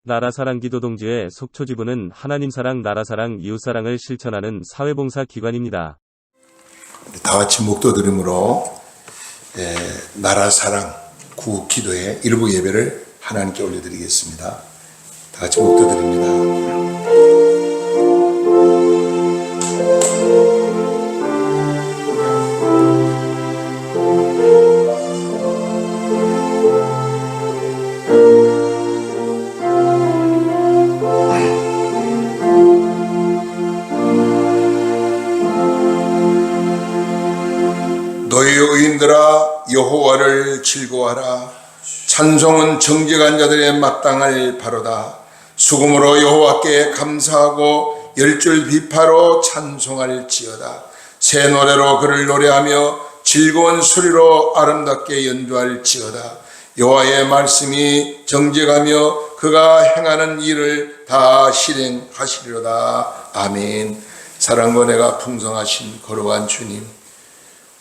나라사랑 기도동지회 속초지부는 하나님사랑, 나라사랑, 이웃사랑을 실천하는 사회봉사 기관입니다. 다 같이 목도드림으로 나라사랑 구기도의 일부 예배를 하나님께 올려드리겠습니다. 다 같이 목도드립니다. 너희 의인들아 여호와를 즐거워하라. 찬송은 정직한 자들의 마땅할 바로다. 수금으로 여호와께 감사하고 열줄 비파로 찬송할지어다. 새 노래로 그를 노래하며 즐거운 소리로 아름답게 연주할지어다. 여호와의 말씀이 정직하며 그가 행하는 일을 다 실행하시리로다. 아멘. 사랑과 은혜가 풍성하신 거룩한 주님,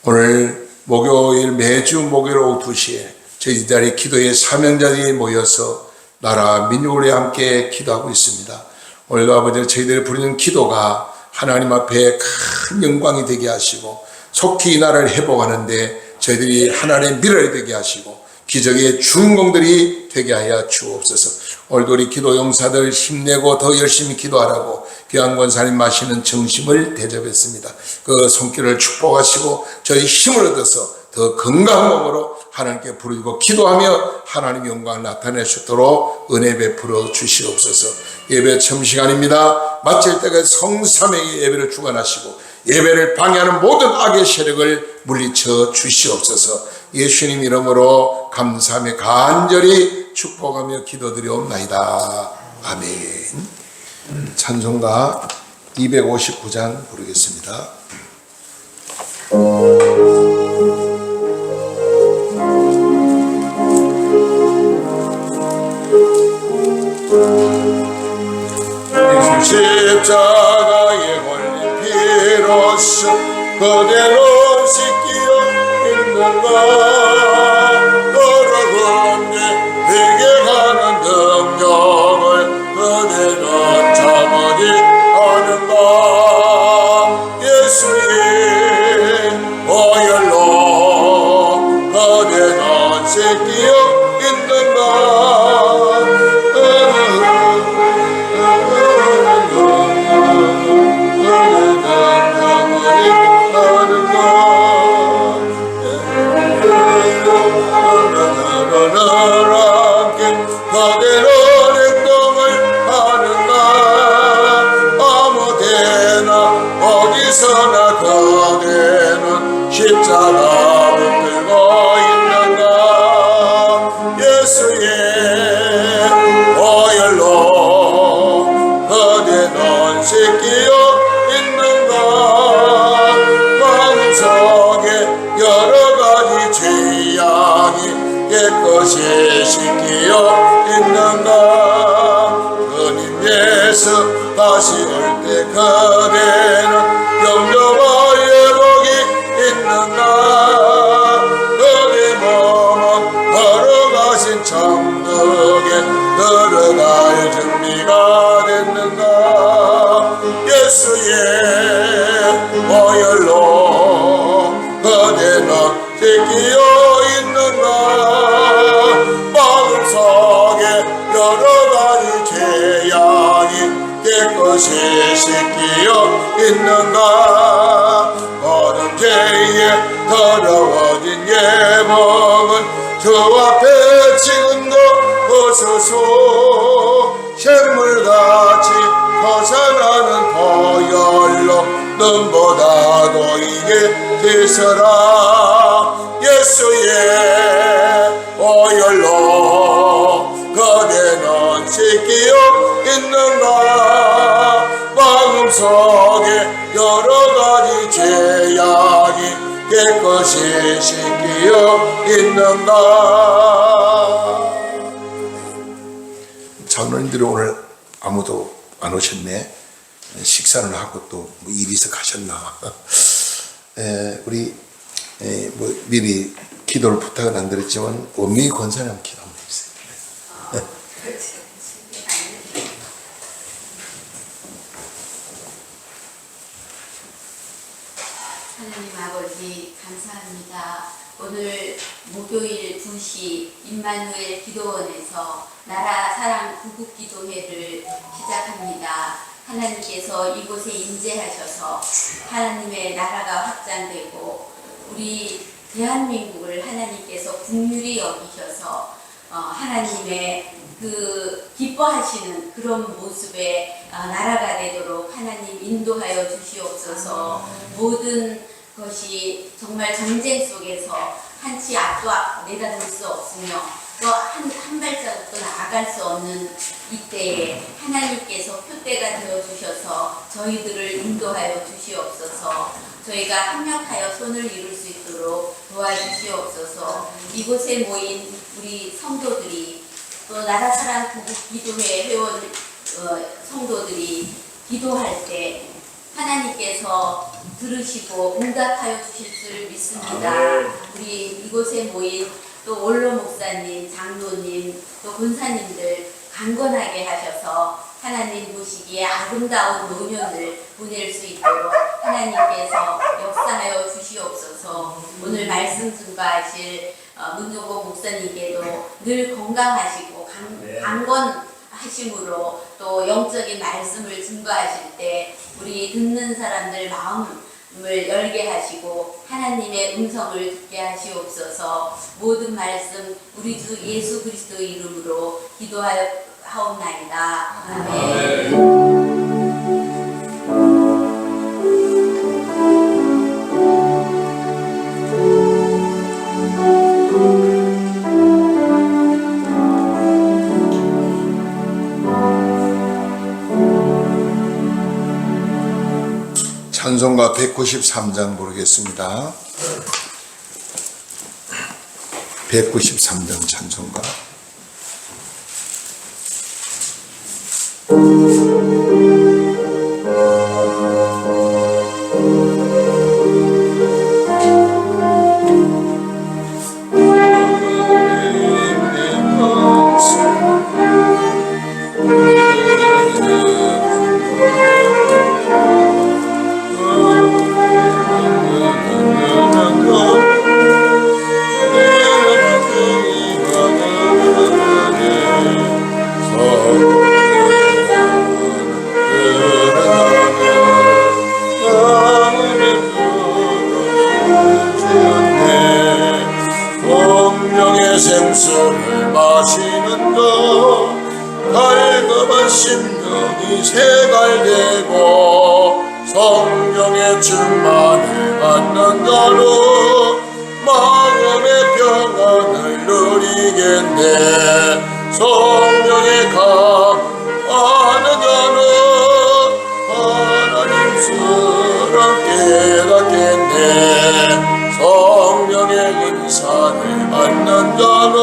오늘 목요일, 매주 목요일 오후 2시에 저희 자리 기도의 사명자들이 모여서 나라 민족을 위해 함께 기도하고 있습니다. 오늘도 아버지 저희들이 부르는 기도가 하나님 앞에 큰 영광이 되게 하시고 속히 이 나라를 회복하는데 저희들이 하나님의 미래가 되게 하시고 기적의 주인공들이 되게 하여 주옵소서. 오늘도 우리 기도 용사들 힘내고 더 열심히 기도하라고 귀한 권사님 마시는 정심을 대접했습니다. 그 손길을 축복하시고 저희 힘을 얻어서 더 건강한 몸으로 하나님께 부르고 기도하며 하나님의 영광을 나타낼 수 있도록 은혜 베풀어 주시옵소서. 예배 처음 시간입니다. 마칠 때까지 성삼위의 예배를 주관하시고 예배를 방해하는 모든 악의 세력을 물리쳐 주시옵소서. 예수님 이름으로 감사하며 간절히 축복하며 기도드리옵나이다. 아멘. 찬송가 259장 부르겠습니다. 십자가에 걸린 피로써 그대로 씻기어 있는가. 걸어가는데 회개하는 능력을 그대는 참으니 아는가. 예수의 보혈로 그대는 씻기어 있는가. 십자가 붙들고 있는가. 예수의 보혈로 그대는 씻기어 있는가. 마음속에 여러가지 죄악이 깨끗이 씻기어 있는가. 주님 예수 다시 올 때 그대는 영접할 있는가. 그대 몸은 걸어가신 천국에 들어갈 준비가 됐는가. 예수의 보혈로 그대는 씻기어 있는가. 마음속에 여러가지 죄악이 깨끗이 씻기어 있는가. 모든 죄에 더러워진 예 몸은 주 앞에 지금도 벗어서 샘물같이 벗어나는 보혈로 눈보다도 이게 되서라. 예수의 보혈로 그대는 씻기어 있는가. 마음속에 여러가지 죄악이 깨끗이 씻기어 있는가. 장로님들이 오늘 아무도 안 오셨네. 식사를 하고 또 뭐 일이 있어 가셨나. 우리 미리 기도를 부탁은 안 드렸지만 원미 권사님 기도 한번 해주세요. 오늘 목요일 2시 임마누엘 기도원에서 나라 사랑 구국기도회를 시작합니다. 하나님께서 이곳에 임재하셔서 하나님의 나라가 확장되고 우리 대한민국을 하나님께서 긍휼히 여기셔서 하나님의 그 기뻐하시는 그런 모습의 나라가 되도록 하나님 인도하여 주시옵소서. 모든 것이 정말 전쟁 속에서 한치 앞도 내다볼 수 없으며 또 한 발자국도 나아갈 수 없는 이때에 하나님께서 표대가 되어 주셔서 저희들을 인도하여 주시옵소서. 저희가 합력하여 손을 이룰 수 있도록 도와주시옵소서. 이곳에 모인 우리 성도들이 또 나라사랑 구국기도회 회원 성도들이 기도할 때 하나님께서 들으시고 응답하여 주실 줄 믿습니다. 우리 이곳에 모인 또 원로 목사님, 장로님, 또 권사님들 강건하게 하셔서 하나님 보시기에 아름다운 노년을 보낼 수 있도록 하나님께서 역사하여 주시옵소서. 오늘 말씀 증거하실 문종복 목사님께도 늘 건강하시고 강건하심으로 또 영적인 말씀을 증거하실 때 우리 듣는 사람들 마음을 열게 하시고 하나님의 음성을 듣게 하시옵소서. 모든 말씀 우리 주 예수 그리스도의 이름으로 기도하옵나이다. 아멘. 찬송가 193장 부르겠습니다. 193장 찬송가. 생수를 마시는 것 달콤한 심령이 새갈되고 성령의 충만을 받는다로 마음의 평안을 누리겠네. 성령의 감화하는 자는 하나님스럽게 깨닫겠네. 성령의 은사를 받는 자로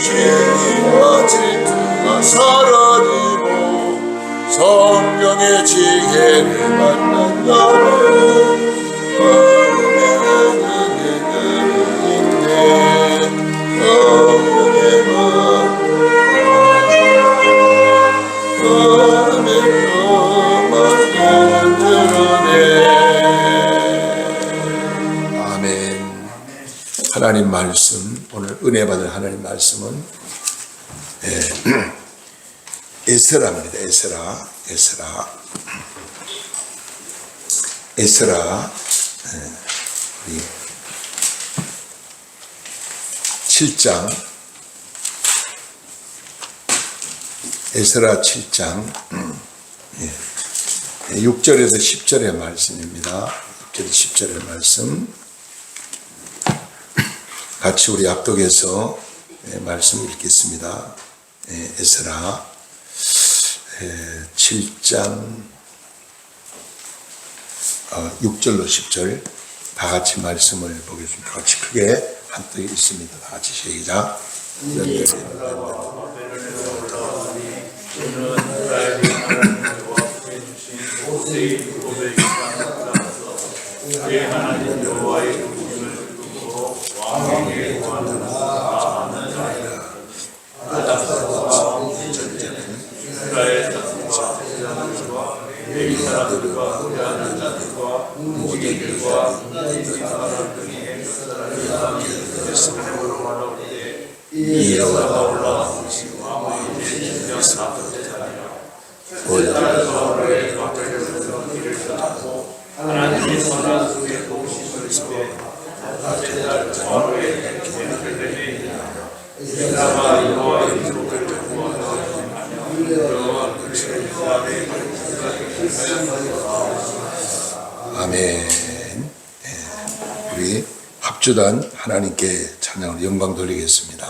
시기와 질투가 사라지고 성령의 지혜를 받는 자로 마음의 은혜를 있네. 성령의 마음의 평안을 드러내. 하나님 말씀, 오늘 은혜 받을 하나님 말씀은 에스라입니다. 에스라 우리 7장 에스라 7장 6절에서 10절의 말씀입니다. 6절 10절의 말씀 같이 우리 압독해서 말씀 읽겠습니다. 에스라 7장 6절로 10절 다 같이 말씀을 보겠습니다. 같이 크게 함께 읽습니다. 다 같이 시작. 아멘. 우리 합주단 하나님께 찬양을 영광 돌리겠습니다.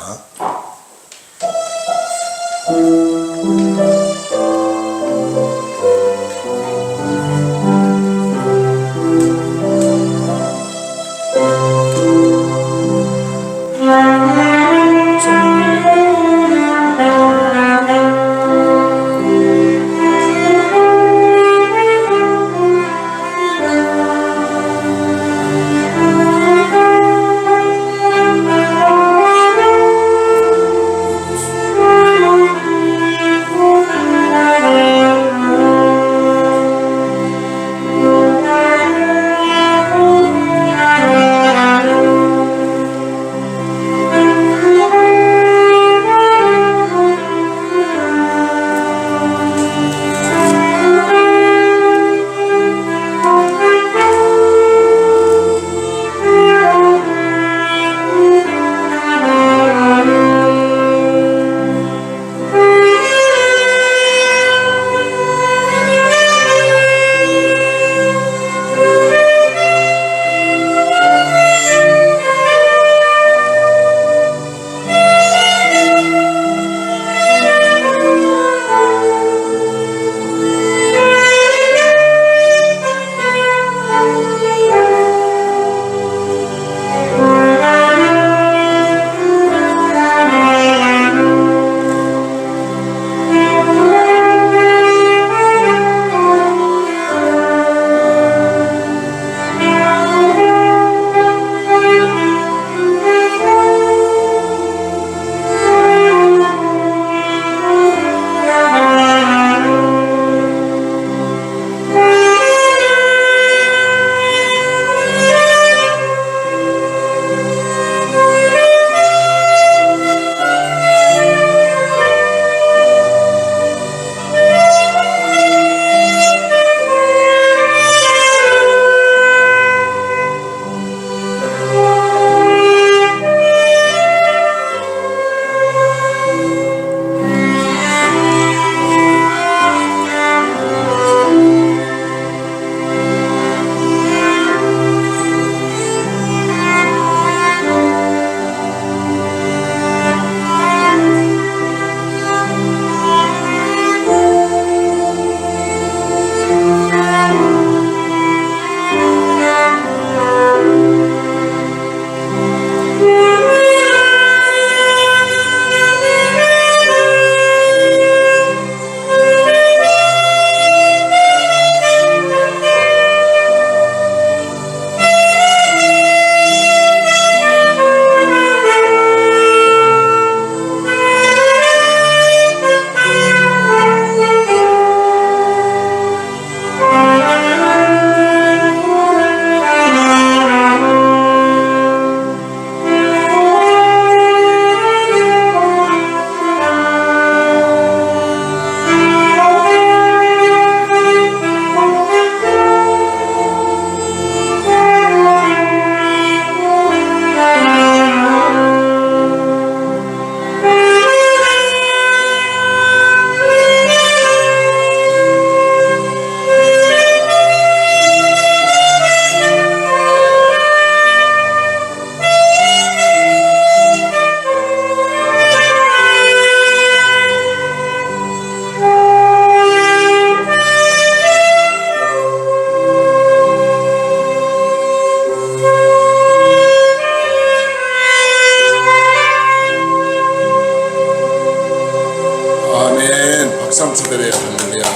박상치들의 할렐루야.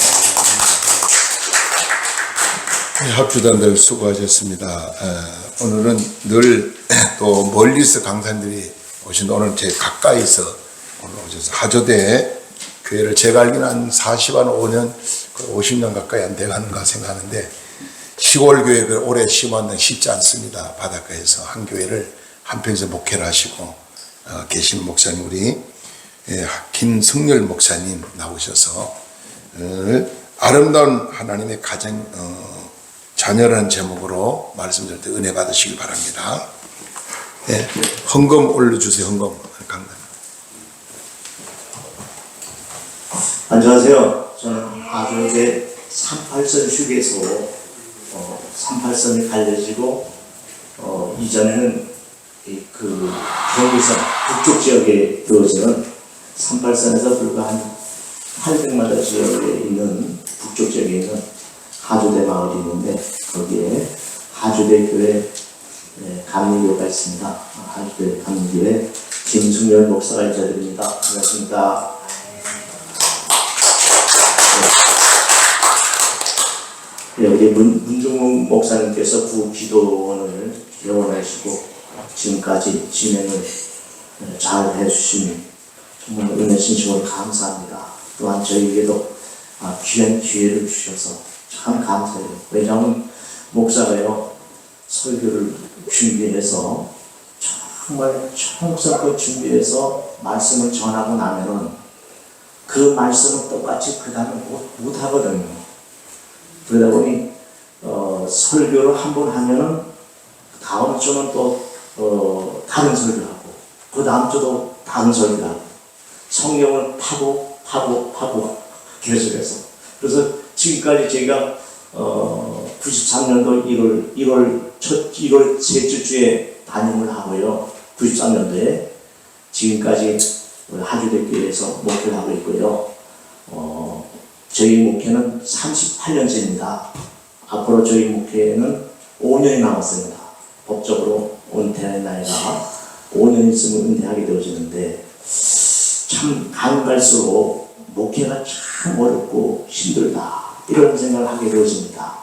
합주단들 수고하셨습니다. 오늘은 늘 또 멀리서 강사님들이 오신 오늘 제 가까이서 오늘 오셔서 하조대 교회를 제가 알기는 한 5년 50년 가까이 안 돼가는가 생각하는데 시골 교회를 오래 심었는 쉽지 않습니다. 바닷가에서 한 교회를 한편에서 목회를 하시고 계신 목사님, 우리 김승열 목사님 나오셔서 아름다운 하나님의 가정 자녀라는 제목으로 말씀 들 때 은혜 받으시길 바랍니다. 헌금 올려주세요. 헌금. 강단. 안녕하세요. 저는 아주에 38선 휴게소 38선이 갈려지고 이전에는 그 경기선 북쪽 지역에 이루어지는 38선에서 불과 한 800마다 지역에 있는 북쪽 지역에 있는 하주대 마을이 있는데 거기에 하주대 교회 감리교가 있습니다. 하주대 감리교회 김승열 목사가 인사드립니다. 반갑습니다. 우리 문종욱 목사님께서 구기도원을 개원하시고 지금까지 진행을 잘 해주시니 정말 은혜 진심으로 감사합니다. 또한 저희에게도 귀한 기회를 주셔서 참 감사해요. 왜냐하면 목사가요 설교를 준비해서 정말 청성껏 준비해서 말씀을 전하고 나면은 그 말씀을 똑같이 그 다음에 못 하거든요. 그러다 보니 설교를 한 번 하면은 다음 주는 또 다른 설교를 하고 그 다음 주도 다른 설교를 하고 성경을 파고 계속해서 그래서 지금까지 제가 93년도 1월 셋째 주에 담임을 하고요. 93년도에 지금까지 하주대교회에서 목회를 하고 있고요. 저희 목회는 38년째입니다. 앞으로 저희 목회는 5년이 남았습니다. 법적으로 은퇴할 나이가 5년 있으면 은퇴하게 되어지는데 참 갈수록 목회가 참 어렵고 힘들다 이런 생각을 하게 되어집니다.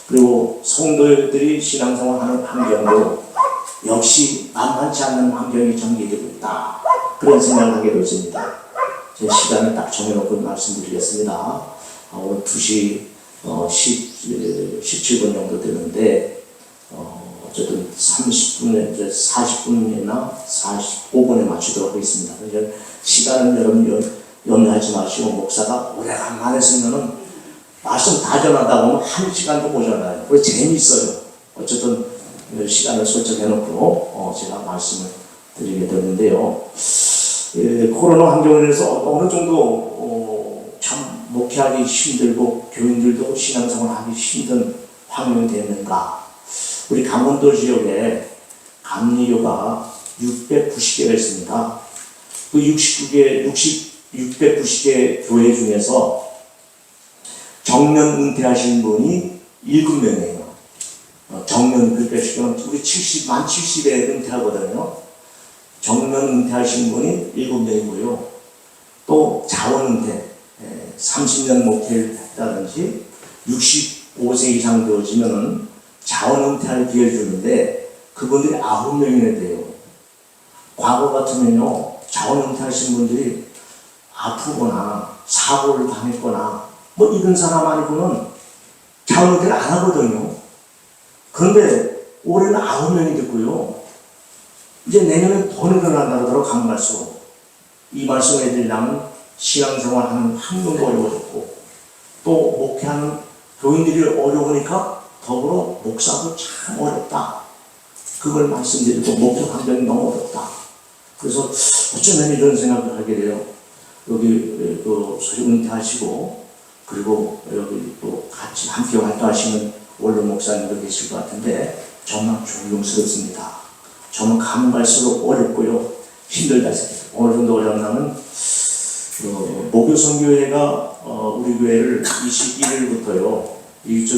그리고 성도들이 신앙생활하는 환경도 역시 만만치 않는 환경이 전개되고 있다 그런 생각을 하게 되어집니다. 제 시간을 딱 정해놓고 말씀드리겠습니다. 오늘 2시 17분 정도 되는데 어쨌든 30분에 40분이나 45분에 맞추도록 하겠습니다. 시간은 여러분 염려하지 마시고 목사가 오래간만에 쓰면은 말씀 다 전하다 보면 1시간도 모자라요. 그래서 재미있어요. 어쨌든 시간을 설정해놓고 제가 말씀을 드리게 되는데요. 코로나 환경으로 인해서 어느 정도 참 목회하기 힘들고 교인들도 신앙생활 하기 힘든 환경이 됐는가. 우리 강원도 지역에 감리교가 690개가 있습니다. 그 690개 교회 중에서 정년 은퇴하신 분이 7명이에요. 정년 은퇴하시면 우리 만 70에 은퇴하거든요. 정년 은퇴하신 분이 7명이고요. 또 자원 은퇴, 30년 목회를 했다든지 65세 이상 되어지면은 자원 은퇴할 기회를 주는데 그분들이 9명이나 돼요. 과거 같으면요, 자원 은퇴하신 분들이 아프거나 사고를 당했거나 뭐 이런 사람 아니고는 자원 은퇴를 안 하거든요. 그런데 올해는 9명이 됐고요. 이제 내년에 더 늘어난다 그러더라고, 강갈수록. 이 말씀을 해드리려면 신앙생활하는 환경도 어려워졌고 또 목회하는 교인들이 어려우니까 더불어 목사도 참 어렵다. 그걸 말씀드리고 목회 환경이 너무 어렵다. 그래서 어쩌면 이런 생각을 하게 돼요. 여기 소리 은퇴하시고 그리고 여기 또 같이 함께 활동하시는 원로 목사님도 계실 것 같은데 정말 존경스럽습니다. 저는 가면 갈수록 어렵고요. 힘들다 생각해요. 어느 정도 어렵냐면 목요선교회가 우리 교회를 21일부터요.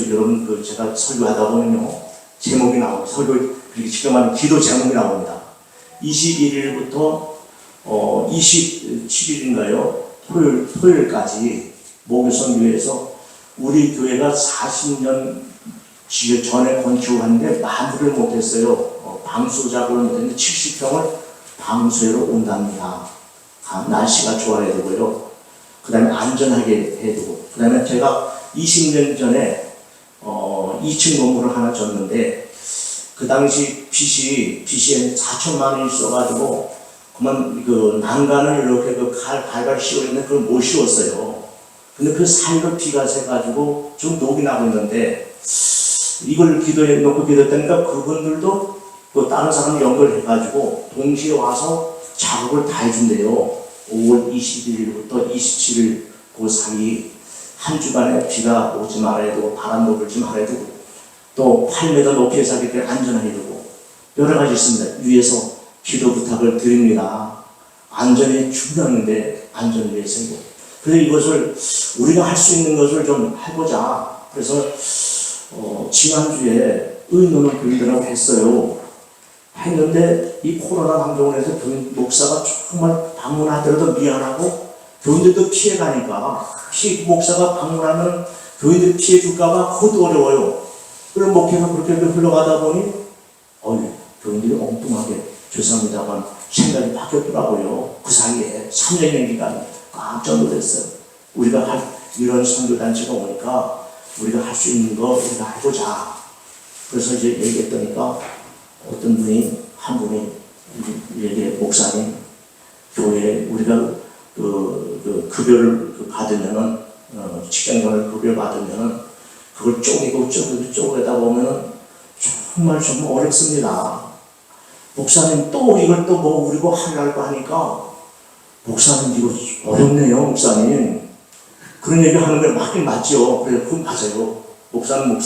여러분 제가 설교하다 보면요. 제목이 나오고 설교 그렇게 지금 하는 기도 제목이 나옵니다. 21일부터 27일인가요? 토요일까지 목요선교회에서 우리 교회가 40년 전에 건축하는데 마무리를 못했어요. 방수 작업을 못했는데 70평을 방수회로 온답니다. 날씨가 좋아야 되고요. 그 다음에 안전하게 해야 되고. 그 다음에 제가 20년 전에 2층 건물을 하나 졌는데 그 당시 빚이 4천만 원이 있어가지고 한번 그 난간을 이렇게 그 갈갈 씌우는데 그걸 못 씌웠어요. 근데 그 사이로 비가 새가지고 좀 녹이 나고 있는데 이걸 기도해 놓고 기도했다니까 그분들도 그 다른 사람 연결해가지고 동시에 와서 작업을 다 해준대요. 5월 21일부터 27일 그 사이 한 주간에 비가 오지 말아야 되고 바람도 불지 말아야 되고 또 8m 높이에서 하기 때문에 안전하게 되고 여러 가지 있습니다. 위에서 기도 부탁을 드립니다. 안전이 중요한데 안전을 위해서고 그래서 이것을 우리가 할 수 있는 것을 좀 해보자. 그래서 지난주에 의논을 교인들하고 했어요. 했는데 이 코로나 방송에서 교인 목사가 정말 방문하더라도 미안하고 교인들도 피해가니까 목사가 방문하면 교인들 피해 줄까봐 그것도 어려워요. 그럼 목회가 그렇게 흘러가다 보니 교인들이 엉뚱하게 죄송합니다만 생각이 바뀌었더라고요. 그 사이에 3년의 기간 깜짝 놀랐어요. 우리가 할 이런 선교단체가 오니까 우리가 할 수 있는 거 우리가 해보자. 그래서 이제 얘기했더니까 어떤 분이 한 분이 얘기 목사님 교회에 우리가 그 급여를 받으면은 직장인을 급여 받으면은 그걸 쪼개다 보면은 정말 어렵습니다. 목사님 또 이걸 또 뭐 우리고 하려고 하니까 목사님 이거 어렵네요 목사님. 그런 얘기 하는 게 맞긴 맞죠. 그래 그건 맞아요. 목사는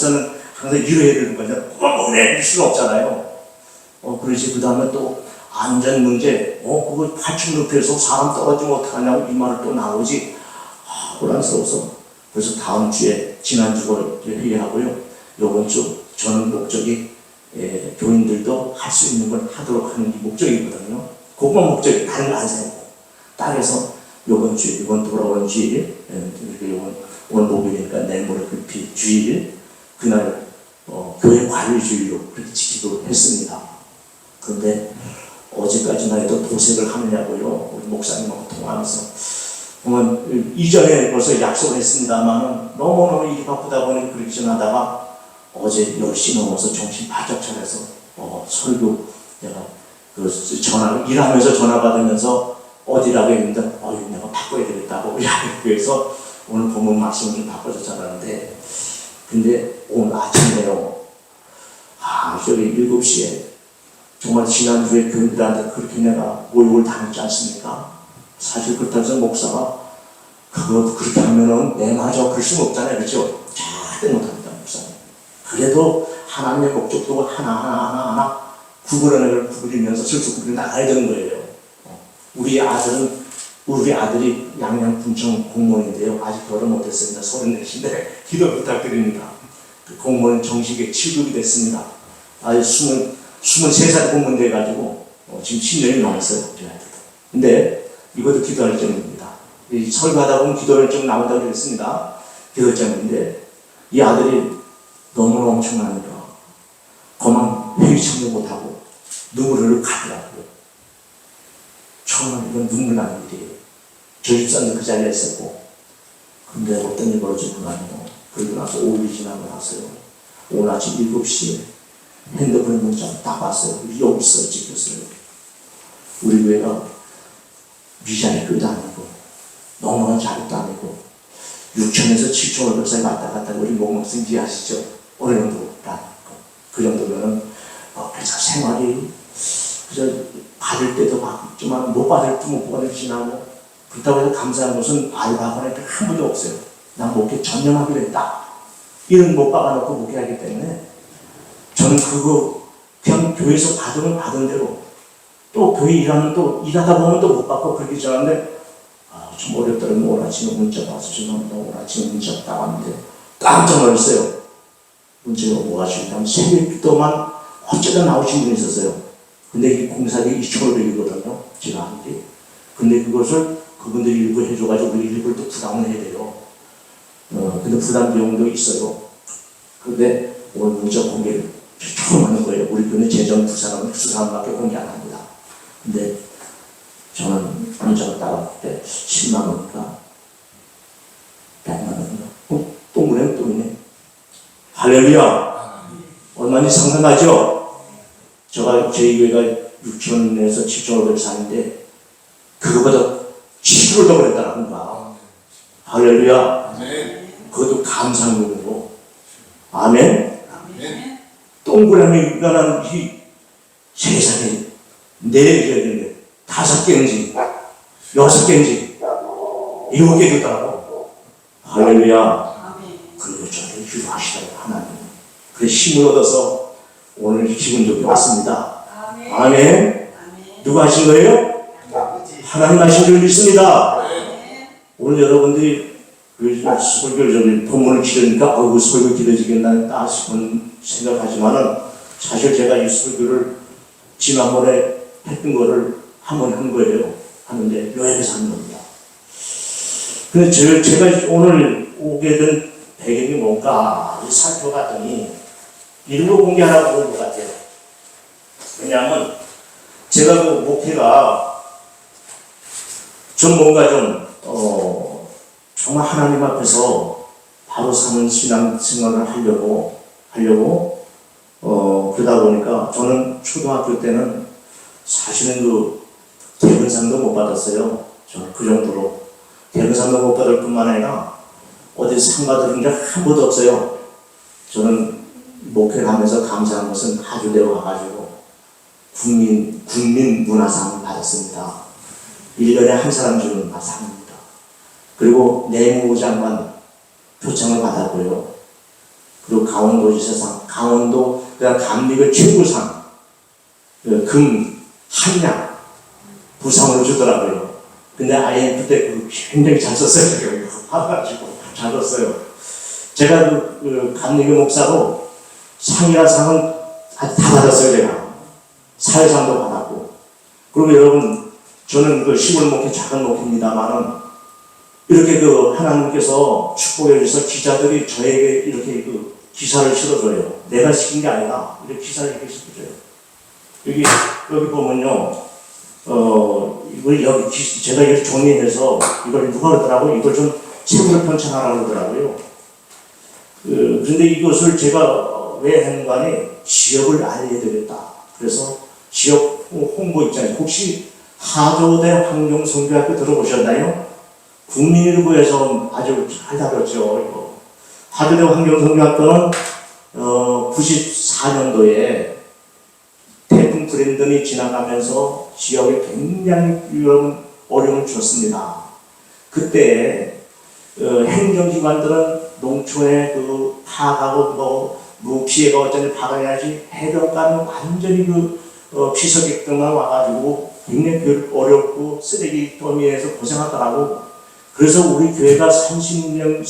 항상 이래야 되는 거냐. 그걸 오래 할 수는 없잖아요. 그러지 그 다음에 또 안전 문제 그거 8층 높이에서 사람 떨어지면 어떡하냐고 이 말을 또 나오지. 혼란스러워서 그래서 다음 주에 지난주에 회의하고요. 요번 주 저는 목적이 교인들도 할 수 있는 걸 하도록 하는 게 목적이거든요. 그것만 목적이 다른 거 안 생각하고 딱해서 요번 돌아온 주일 이번 목요일이니까 내일 모레 급히 주일 그날 교회 관리 주일로 그렇게 지키기로 했습니다. 그런데 어제까지만 해도 도색을 하느냐고요. 우리 목사님하고 통화하면서 이전에 벌써 약속을 했습니다만 너무너무 일이 바쁘다 보니 그렇게 지나다가 어제 10시 넘어서 정신 바짝 차려서 설교 내가 일하면서 전화 받으면서 어디라고 했는데 내가 바꿔야 되겠다고 그래서 오늘 본문 말씀을 좀 바꿔줬잖아는데 근데 오늘 아침에요 저기 7시에 정말 지난주에 교인들한테 그렇게 내가 모욕을 당했지 않습니까? 사실 그렇다고 해서 목사가 그거 그렇게 하면은 내마저 그럴 수는 없잖아요. 그렇죠? 절대 못합니다 목사님. 그래도 하나님의 목적도 하나 구부리면서 슬슬 구부려 나가야 되는 거예요. 우리 아들이 양양 군청 공무원인데요. 아직 결혼 못했습니다. 34인데 기도 부탁드립니다. 그 공무원 정식에 취급이 됐습니다. 아직 23살 공무원 돼가지고 지금 10년이 넘었어요. 근데 이것도 기도할 점입니다. 설교하다 보면 기도할 점 나온다고 그랬습니다. 기도할 점인데 이 아들이 너무나 엄청나니까 그만 회의 참여 못하고 눈물을 가더라고요. 정말 이건 눈물 나는 일이에요. 저희 집사람도 그 자리에 있었고 근데 어떤 일이 벌어지고 나면 그리고 나서 5일이 지나고 나서요. 오늘 아침 7시에 핸드폰에 문자를 딱 봤어요. 여기 있어 찍혔어요. 우리 교회가 미자리 교회도 아니고 넉넉한 자리도 아니고 6천에서 7천 500살이 왔다 갔다 우리 목목생 이해하시죠? 어느 정도라는 그 정도면은 그래서 생활이 그저 받을 때도 받지만 못 받을 때 지나고 그렇다고 해서 감사한 것은 알바하거나 한 번도 없어요. 난 목회 전념하기로 했다. 이런 못 박아놓고 목회하기 때문에 저는 그거 그냥 교회에서 받으면 받은 대로 또 교회 일하다 보면 또 못 받고 그렇게 전하는데 좀 어렵더라고요. 오늘 아침에 문자가 와서 죄송합니다. 오늘 아침에 문자가 딱 왔는데 깜짝 놀랐어요. 문자가 뭐가 중요하면 새벽부터만 어쩌다 나오신 분이 있었어요. 근데 이 공사비 2,500이거든요. 제가 한 게. 근데 그것을 그분들이 일부 해줘가지고 우리 일부를 또 부담을 해야 돼요. 근데 부담 비용도 있어요. 근데 오늘 문자 공개를 처음 하는 거예요. 우리 교회 재정 두 사람밖에 공개 안 합니다. 근데 저는 문자가 따라올 때 10만 원인가 100만 원인가 또 그래요? 또 있네. 할렐루야! 얼마인지 상상하죠? 저희 교회가 6천에서 7,500 사는데 그거보다 10을 더 그랬다는가. 할렐루야. 아멘. 그것도 감사한 거고. 아멘. 아멘. 동그라미가 난 이 세상에 4개인데 5개인지 6개인지 7개 줬다고. 할렐루야. 그리고 저를 기도하시다고 하나님. 그 힘을 얻어서 오늘 기분 좋게 왔습니다. 아멘. 누가 하신 거예요? 하나님 하신 줄 믿습니다. 오늘 여러분들이 그 설교를 좀 본문을 기르니까 그 설교 길어지겠나 싶은 생각하지만은 사실 제가 이 설교를 지난번에 했던 거를 한번 한 거예요. 하는데 요약해서 한 겁니다. 근데 제가 오늘 오게 된 배경이 뭔가 살펴봤더니 이런 거 공개하라고 온 것 같아요. 왜냐하면 제가 그 목회가 좀 뭔가 좀 정말 하나님 앞에서 바로 사는 신앙 생활을 하려고 그러다 보니까 저는 초등학교 때는 사실은 그 대근상도 못 받았어요. 저는 그 정도로 대근상도 못 받을 뿐만 아니라 어디 상 받은 게 한 번도 없어요. 저는 목회를 하면서 감사한 것은 하주대 와가지고 국민 문화상을 받았습니다. 1년에 한 사람 주는 상입니다. 그리고 내무장관 표창을 받았고요. 그리고 강원도지사상, 강원도 그다음 감리교 최고상, 금 한양 부상으로 주더라고요. 근데 IMF 때 굉장히 잘 썼어요. 봐가지고 잘 썼어요. 제가 그 감리교 목사로 상이라 상은 다 받았어요. 제가 사회상도 받았고. 그리고 여러분 저는 그 시골 목회 작은 목회입니다만은 이렇게 그 하나님께서 축복해 주셔서 기자들이 저에게 이렇게 그 기사를 실어줘요. 내가 시킨 게 아니라 이렇게 기사를 이렇게 실어줘요. 여기 보면요, 이걸 여기 제가 이렇게 정리해서 이걸 누가 그러더라고요. 이걸 좀 책으로 편찬하라고 그러더라고요. 그런데 이것을 제가 왜 했는가 하니 지역을 알려드렸다. 그래서 지역 홍보 입장에서 혹시 하조대 환경선교학교 들어보셨나요? 국민일보에서 아주 잘 다뤘죠. 하조대 환경선교학교는 94년도에 태풍 브랜든이 지나가면서 지역에 굉장히 여러분 어려움을 줬습니다. 그때 행정기관들은 농촌에 그 파가고 뭐 피해가 어쩐지 파가야지 해변가는 완전히 피서객들만 와가지고 굉장히 어렵고 쓰레기 더미에서 고생하더라고. 그래서 우리 교회가 30명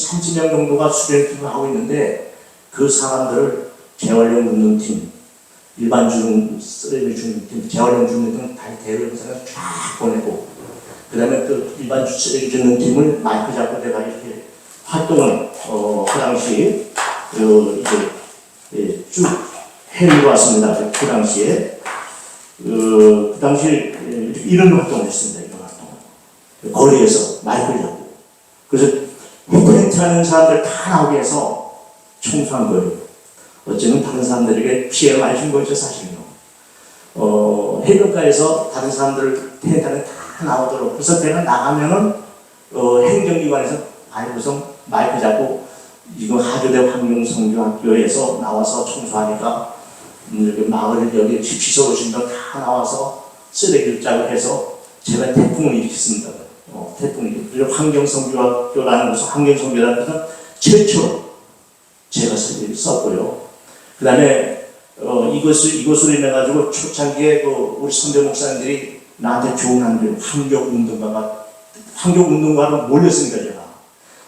정도가 수련팀을 하고 있는데 그 사람들을 재활용 줍는 팀, 일반 쓰레기 줍는 팀, 재활용 줍는 팀 다 대회에서는 쫙 보내고 그 다음에 그 일반 쓰레기 줍는 팀을 마이크 잡고 내가 이렇게 활동을 그 당시 이제 쭉 해왔습니다. 그 당시에 그 당시 이런 활동을 했습니다. 이런 활동 거리에서 마이크를 잡고 그래서 콘텐츠 하는 사람들 다 나오게 해서 청소한 거예요. 어쩌면 다른 사람들에게 피해가 많이 준 거죠, 사실은요. 해변가에서 다른 사람들 텐트는 다 나오도록. 그래서 내가 나가면은 행정기관에서 아이고서 마이크 잡고 이거 하조대 환경선교학교에서 나와서 청소하니까 여기 마을 여기 피서 오신 분 다 나와서 쓰레기를 짜고 해서 제가 태풍을 일으켰습니다. 태풍이 그리고 환경선교학교라는 곳은 환경선교라는 것은 최초로 제가 썼고요. 그 다음에 이것으로 인해 가지고 초창기에 우리 선배 목사님들이 나한테 조언한 게 환경운동가로 몰렸으니까 제가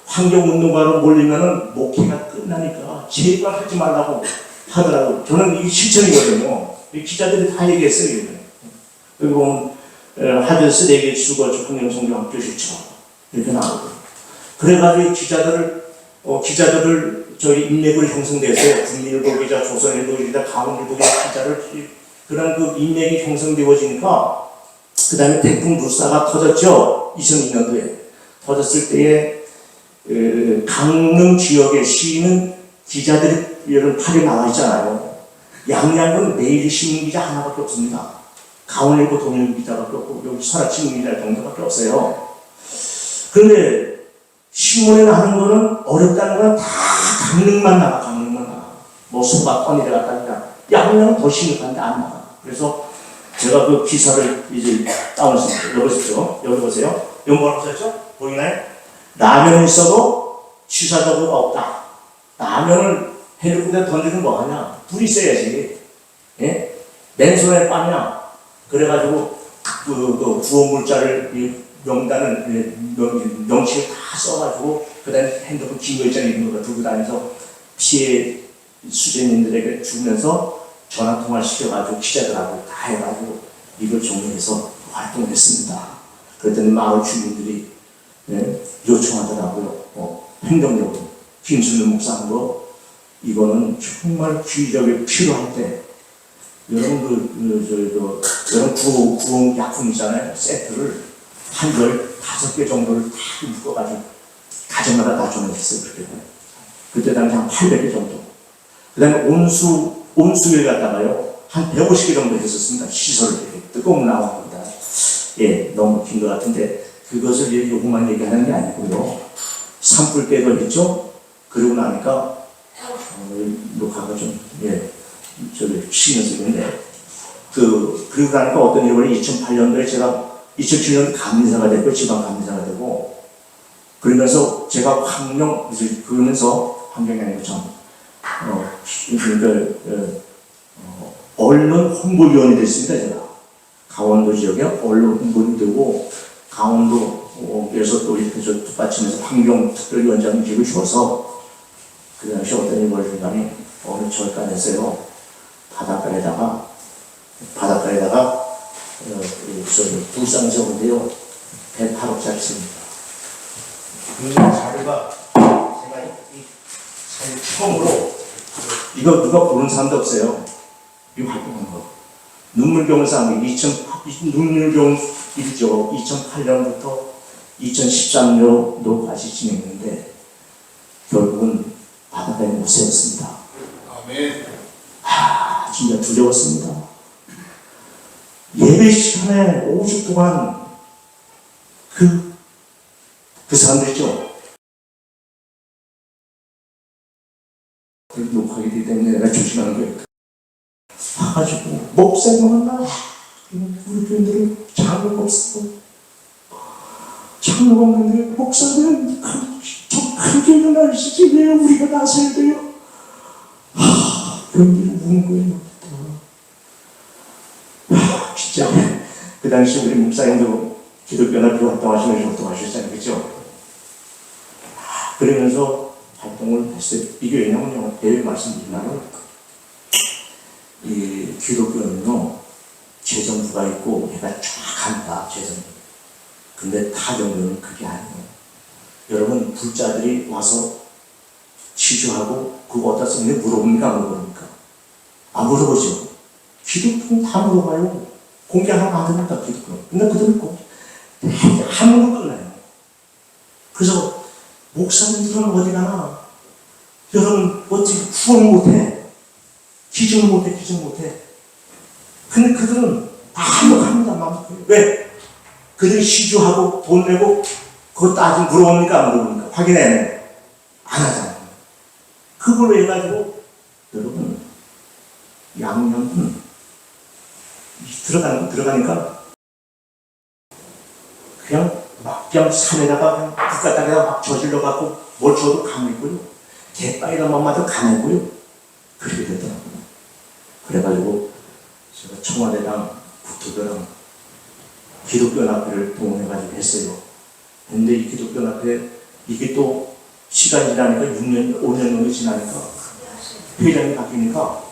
환경운동가로 몰리면은 목회가 끝나니까 제발 하지 말라고 하더라고. 저는 이게 실천이거든요. 기자들이 다 얘기했어요. 여기 보면 하드 쓰레기 수거 환경선교학교 실천 이렇게 나오고. 그래가지고 기자들을 저희 인맥을 형성돼서 국민일보 기자, 조선일보 기자, 강원일보 기자 기자를 그런 그 인맥이 형성되어지니까 그 다음에 태풍 불사가 터졌죠. 2002년도에 터졌을 때에 강릉 지역의 시는 기자들이 여러분 팔에 나와 있잖아요. 양양은 매일 신문 기자 하나밖에 없습니다. 가운 입고 돈 있는 기자밖에 없고 여기 설아치는 기자 정도밖에 없어요. 그런데 신문에 나는 거는 어렵다는 건 다 강릉만 나가, 강릉만 나가. 뭐 소박권이 나갔다니까 양양은 더 심각한데 안 나가. 그래서 제가 그 기사를 이제 다운했습니다. 여기 있죠? 여기 보세요. 여기 뭐라고 썼죠? 보이나요? 라면이 있어도 취사적으로가 없다. 라면을 헬리콥터에 던지는 거 하냐? 불이 세야지. 예? 맨손에 빠냐? 그래가지고 그 구호물자를 이 명단을 명칭을 다 써가지고 그다음에 핸드폰 긴 거 있잖아요. 이런 거 들고 다니면서 피해 수재민들에게 주면서 전화 통화 시켜가지고 기자들하고 다 해가지고 이걸 정리해서 활동을 했습니다. 그랬더니 마을 주민들이 요청하더라고요. 행정력으로 김순일 목사 한 거 이거는 정말 귀적이 필요할 때 여러분 여러분 구호 약품 있잖아요. 세트를 한 15개 정도를 다 묶어가지고 가정마다 나중에 했어요. 그때 당시 한 800개 정도. 그 다음에 온수를 갖다가요 한 150개 정도 했었습니다. 시설을 이렇게 뜨거운 나온 겁니다. 예, 너무 긴 것 같은데 그것을 요것만 얘기하는 게 아니고요. 산불 때도 했죠. 그러고 나니까 녹화가 좀 쉬면서 있는데 그리고 나니까 어떤 일이 2008년도에 제가 2007년 감리사가 됐고 지방 감리사가 되고 그러면서 제가 그러면서 환경이 아니고 언론 홍보위원이 됐습니다. 제가 강원도 지역에 언론 홍보위원이 되고 강원도에서 또 이렇게 뒷받침해서 환경특별위원장직을 줘서 그 당시 어떤 일이 벌어진다니 어느 절간에서요 바닷가에다가 불상 세우는데요 108억짜리 씁니다. 그 자료가 제가 처음으로 이거 누가 보는 사람도 없어요. 이 활동한 거. 눈물경을 쌓은 게 눈물경이죠. 2008년부터 2013년도까지 진행했는데 결국은 바닷가에 못 세웠습니다. 아멘. 진짜 두려웠습니다. 예배 시간에 5주 동안 그 사람들 있죠. 녹화하게 되기 때문에 내가 조심하는 거예요. 와가지고 목사님 만나 우리 교인들은 장로가 없어. 장로가 없는데 목사님 좀 크게 일어나시지 왜 우리가 나서야 돼요? 교인들이 우는 거예요. 진짜 그 당시 우리 목사님도 기독교연합회 활동하시면서 활동하셨잖아요. 그죠? 그러면서 활동을 했어요. 이게 왜냐면요. 왜 말씀드리냐면 이 기독교는요. 재정부가 있고 해가 쫙 간다. 재정부. 근데 타종교는 그게 아니에요. 여러분 불자들이 와서 취조하고 그거 어디다 쓰는데 물어봅니까? 안 물어봅니까? 안 물어보죠. 기독교는 다 물어봐요. 공개하면 안 됩니다. 기독교는. 근데 그들은 하는 거 끝나요. 그래서 목사님들은 어디 가나 여러분 어떻게 구원 못해. 기증 못해. 근데 그들은 다 합니다. 마음속에. 왜? 그들이 시주하고 돈 내고 그거 따지면 물어봅니까? 안 물어봅니까? 확인해야 안 하잖아요. 그걸로 해가지고 여러분 양념은 들어가니까 그냥 산에다가 그냥 북가닥에다가 막 저질러 갖고 뭘 줘도 가물고요. 개빠이란 맘마다 가물고요. 그렇게 되더라고요. 그래가지고 제가 청와대랑 국토교랑 기독교연합회를 동원해가지고 했어요. 근데 이 기독교연합회 이게 또 시간이 지나니까 6년, 5년 정도 지나니까 회장이 바뀌니까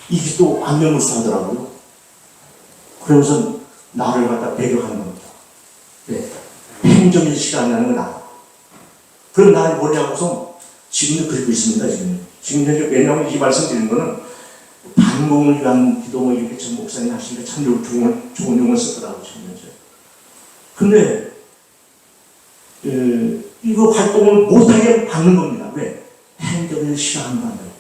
이게 또 안면무수 하더라고요. 그러면서 나를 갖다 배격하는 겁니다. 네. 행정인식이 안 나는 건 나. 그럼 나를 뭐냐고서 지금도 그리고 있습니다. 지금 현재 왜냐하면 이 말씀드리는 거는 반공을 위한 기도를 이렇게 전 목사님 하시니까 참 좋은 용어를 쓰더라고요. 지금 현재. 근데 이거 활동을 못하게 받는 겁니다. 왜? 행정을 싫어한다는 거예요.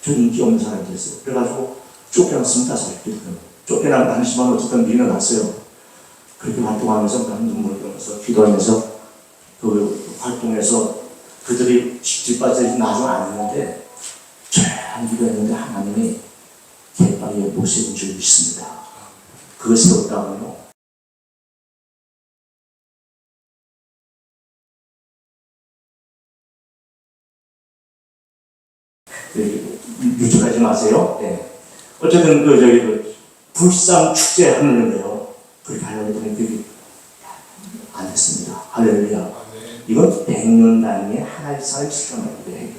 전 인기 없는 사람이 됐어요. 그래가지고 쫓겨났습니다. 사실. 쫓겨난 당시만 어쨌든 밀어놨어요. 그렇게 활동하면서 그런 눈물을 흘리면서 기도하면서 그 활동에서 그들이 뒷받침이 나중 아니었는데 조용히 기도했는데 하나님이 갯바위에 모세인 줄 믿습니다. 그거 세웠다면요. 유출하지 마세요. 네. 어쨌든 그 불상 축제 하는데요. 그렇게 하려고 했더니 그게 안 됐습니다. 할렐루야. 이건 100년 단위의 하나의 사회 실험이에요.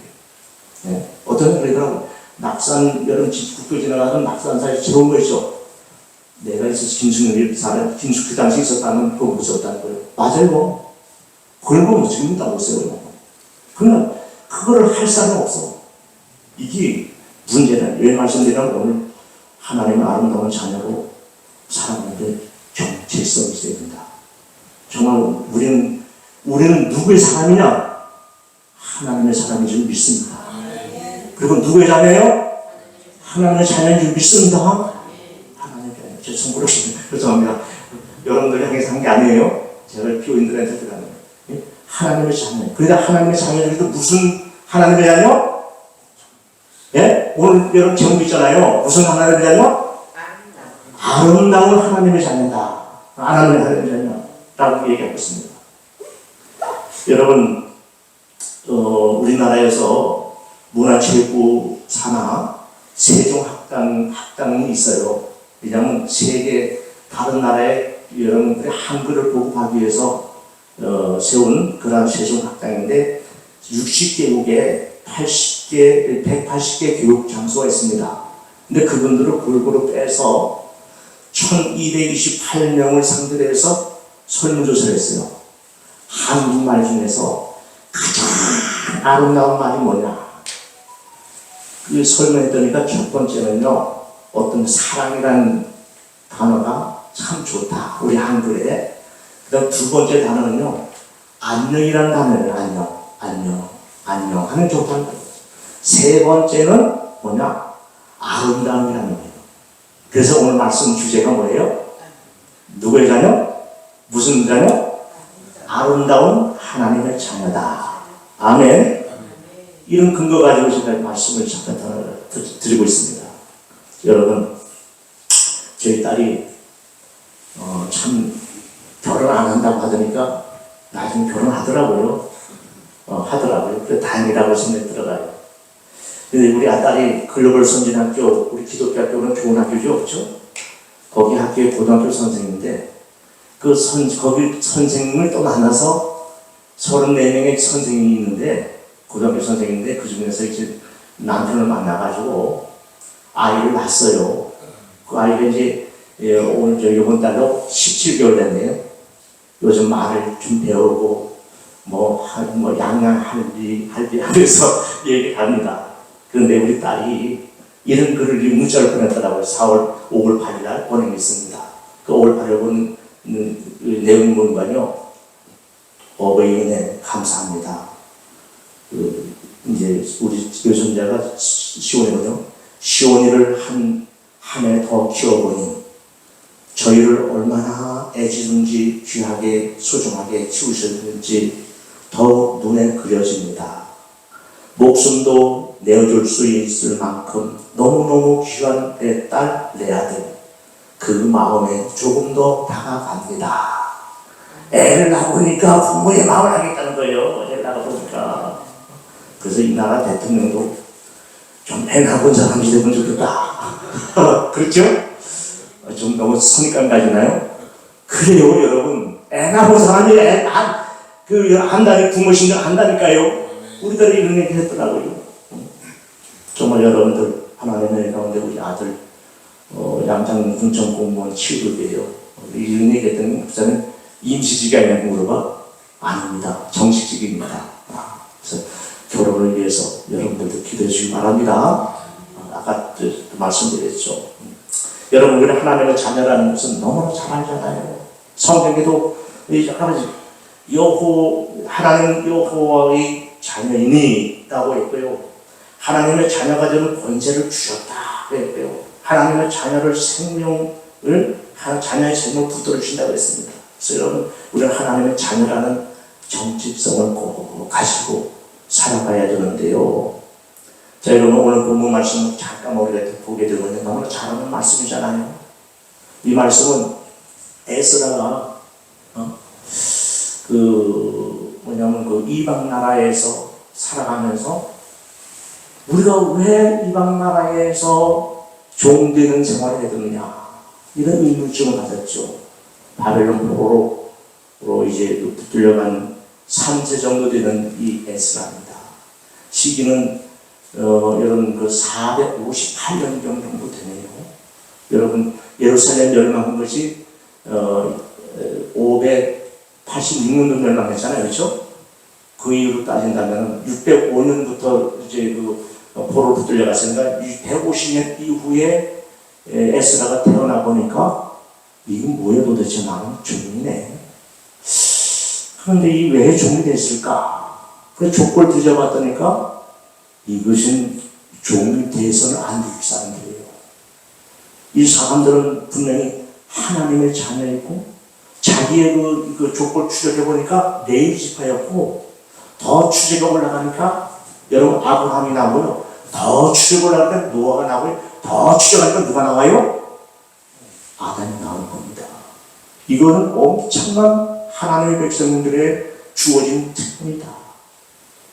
네. 어떤 그러더라고. 낙산 여름 국도 지나가는 낙산사에 들어온 것이죠. 내가 있어서 김숙이 사람 김숙 그 당시 있었다면 그거 무섭다는 거예요. 맞아요. 그런 거 지금도 못 세워요. 그러나 그거를 할 사람은 없어. 이게 문제는 왜 말씀드리냐면 오늘 하나님의 아름다운 자녀로 살아가는데 정체성이 있어야 된다. 정말 우리는 누구의 사람이냐? 하나님의 사람인 줄 믿습니다. 그리고 누구의 자녀예요? 하나님의 자녀인 줄 믿습니다. 하나님의 자녀. 제 선고를 죄송합니다. 여러분들 향해서 한 게 아니에요. 제가 교인들한테 들어가는 거예요. 하나님의 자녀. 그러니까 하나님의 자녀들도 무슨 하나님의 자녀? 예? 오늘 여러분 제목 있잖아요. 무슨 하나님의 자녀? 아름다운 하나님의 자녀다. 하나님의 자녀라고 얘기하고 있습니다. 여러분, 우리나라에서 문화체육부 산하 세종학당이 있어요. 왜냐하면 세계 다른 나라의 여러분들의 한글을 보급하기 위해서 세운 그러한 세종학당인데 60개국에 180개 교육 장소가 있습니다. 근데 그분들을 골고루 빼서 1228명을 상대로 해서 설문조사를 했어요. 한국말 중에서 가장 아름다운 말이 뭐냐? 그 설명했더니까 첫 번째는요, 어떤 사랑이라는 단어가 참 좋다. 우리 한글에. 그 다음 두 번째 단어는요, 안녕이라는 단어예요. 안녕 하는 좋다는 거예요. 세 번째는 뭐냐? 아름다움이라는 거예요. 그래서 오늘 말씀 주제가 뭐예요? 누구의 자녀? 무슨 자녀? 아름다운 하나님의 자녀다. 아멘. 이런 근거 가지고 제가 말씀을 잠깐 드리고 있습니다. 여러분, 저희 딸이 참 결혼 안 한다고 하더니까 나중에 결혼하더라고요. 그래 다행이라고 생각이 들어가요. 근데 우리 아딸이 글로벌 선진학교, 우리 기독교 학교는 좋은 학교죠, 그렇죠? 거기 학교의 고등학교 선생님인데 거기 선생님을 또 만나서 34명의 선생님이 있는데 고등학교 선생님인데 그 중에서 이제 남편을 만나가지고 아이를 낳았어요. 그 아이가 이제 오늘 이번 달로 17개월 됐네요. 요즘 말을 좀 배우고 양양할비 하면서 얘기합니다. 그런데 우리 딸이 이런 글을 문자를 보냈더라고요. 5월 8일 날 보내겠습니다. 그 5월 8일 보낸 내용이 뭔가요? 어버이 은혜 감사합니다. 이제 우리 요즘자가 시온이거든요. 시온이를 한 해 더 키워보니 저희를 얼마나 애지중지 귀하게 소중하게 키우셨는지 더욱 눈에 그려집니다. 목숨도 내어줄 수 있을 만큼 너무너무 귀한 내 딸, 내 아들, 그 마음에 조금 더 다가갑니다. 애를 낳아보니까 부모의 마음을 알겠다는 거예요. 애를 낳아보니까. 그래서 이 나라 대통령도 좀 애 낳은 사람이 되면 좋겠다. 그렇죠? 좀 너무 선입관 가지나요? 그래요, 여러분. 애 낳은 사람이 한 달에 부모신경 한다니까요. 우리들이 이런 얘기 했더라고요. 정말 여러분들, 하나님의 가운데 우리 아들, 양장 군청 공무원 취급이에요. 이런 얘기 했더니, 목사는 임시직이냐고 물어봐? 아닙니다. 정식직입니다. 그래서 결혼을 위해서 여러분들도 기도해 주시기 바랍니다. 아까 말씀드렸죠. 여러분, 우리 하나님의 자녀라는 것은 너무나 잘 알잖아요. 성경에도 하나님 여호와의 자녀이니 라고 했고요. 하나님의 자녀가 되는 권세를 주셨다 했고요. 하나님의 자녀를 자녀의 생명을 붙들어 주신다고 했습니다. 그래서 여러분, 우리는 하나님의 자녀라는 정체성을 꼭 가지고 살아가야 되는데요. 자, 여러분, 오늘 본문 말씀을 잠깐 우리가 보게 되면 너무나 잘하는 말씀이잖아요. 이 말씀은 에스라가 그 이방 나라에서 살아가면서 우리가 왜 이방 나라에서 종되는 생활을 해야 되느냐, 이런 의문점을 가졌죠. 바벨론 포로로 이제 붙들려간 3세 정도 되는 이 에스라입니다. 시기는 여러분 그 458년 정도 되네요. 여러분, 예루살렘 멸망한 것이 586년도 멸망했잖아요, 그렇죠? 그 이후로 따진다면 605년부터 이제 그 포로로 붙들려갔으니까 150년 이후에 에스라가 태어나 보니까 이건 뭐야, 도대체 나는 종이네. 그런데 이 왜 종이 됐을까? 그 족보를 뒤져봤더니까 이것은 종이 돼서는 안 될 사람들이에요. 이 사람들은 분명히 하나님의 자녀이고 자기의 그 족보를 추적해보니까 레위 지파였고, 더 추적해 올라가니까 여러분 아브라함이 나오고요, 더 추적해 올라가니까 노아가 나오고요, 더 추적하니까 누가 나와요? 아담이 나오는 겁니다. 이거는 엄청난 하나님의 백성들의 주어진 특권이다.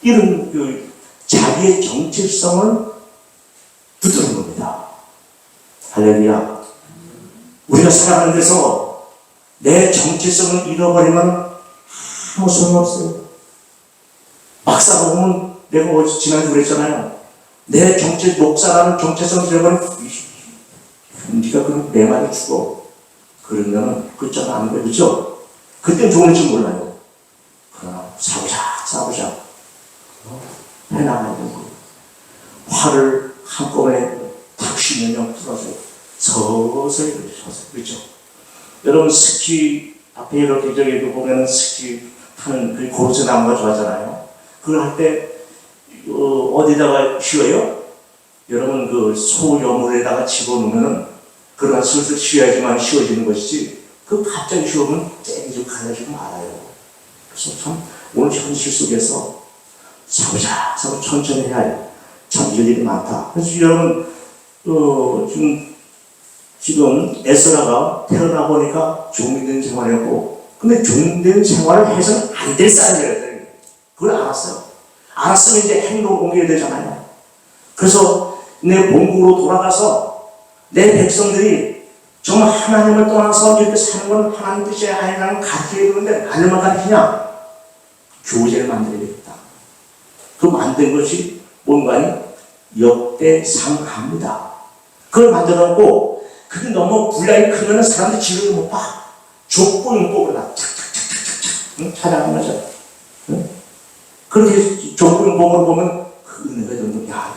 이런 그 자기의 정체성을 붙드는 겁니다. 할렐루야. 우리가 살아가는 데서 내 정체성을 잃어버리면 아무 소용없어요. 막사가 보면 내가 어제 지난주 그랬잖아요. 내 목사라는 정체성을 잃어버리면 네가 그럼 내 말에 죽어. 그러면 끝장 안 돼, 그렇죠? 그땐 좋을지 몰라요. 그러나 싸우자. 해나가야 되는 거예요. 화를 한꺼번에 탁 쉬면 풀어서 서서히, 그렇죠? 여러분, 스키 앞에 이렇게 저기도 보면 스키 하는 그 고르쇠 나무가 좋아하잖아요. 그걸 할 때 어디다가 쉬어요? 여러분, 그 소여물에다가 집어넣으면은 그러나 슬슬 쉬어야지만 쉬워지는 것이지, 그 갑자기 쉬우면 땡기고 갈라지고 말아요. 그래서 참 오늘 현실 속에서 싸우자 천천히 해야 해요. 참 일이 많다. 그래서 여러분, 지금 에스라가 태어나 보니까 종된 생활이었고, 근데 종된 생활을 해서는 안 될 사람이었어요. 그걸 알았어요. 알았으면 이제 행동을 옮겨야 되잖아요. 그래서 내 본국으로 돌아가서 내 백성들이 정말 하나님을 떠나서 이렇게 사는 건 하나님 뜻이 아니라는 가르쳐야 되는데 얼마나 가르치냐? 교제를 만들어야겠다. 그 만든 것이 뭔가니? 역대상하입니다. 그걸 만들어놓고 그게 너무 분량이 크면 사람들이 지르지 못 봐. 족보용법으로 착착착착착 찾아가면서 그렇게 족보용법으로 보면 그 은혜가 되는 거야.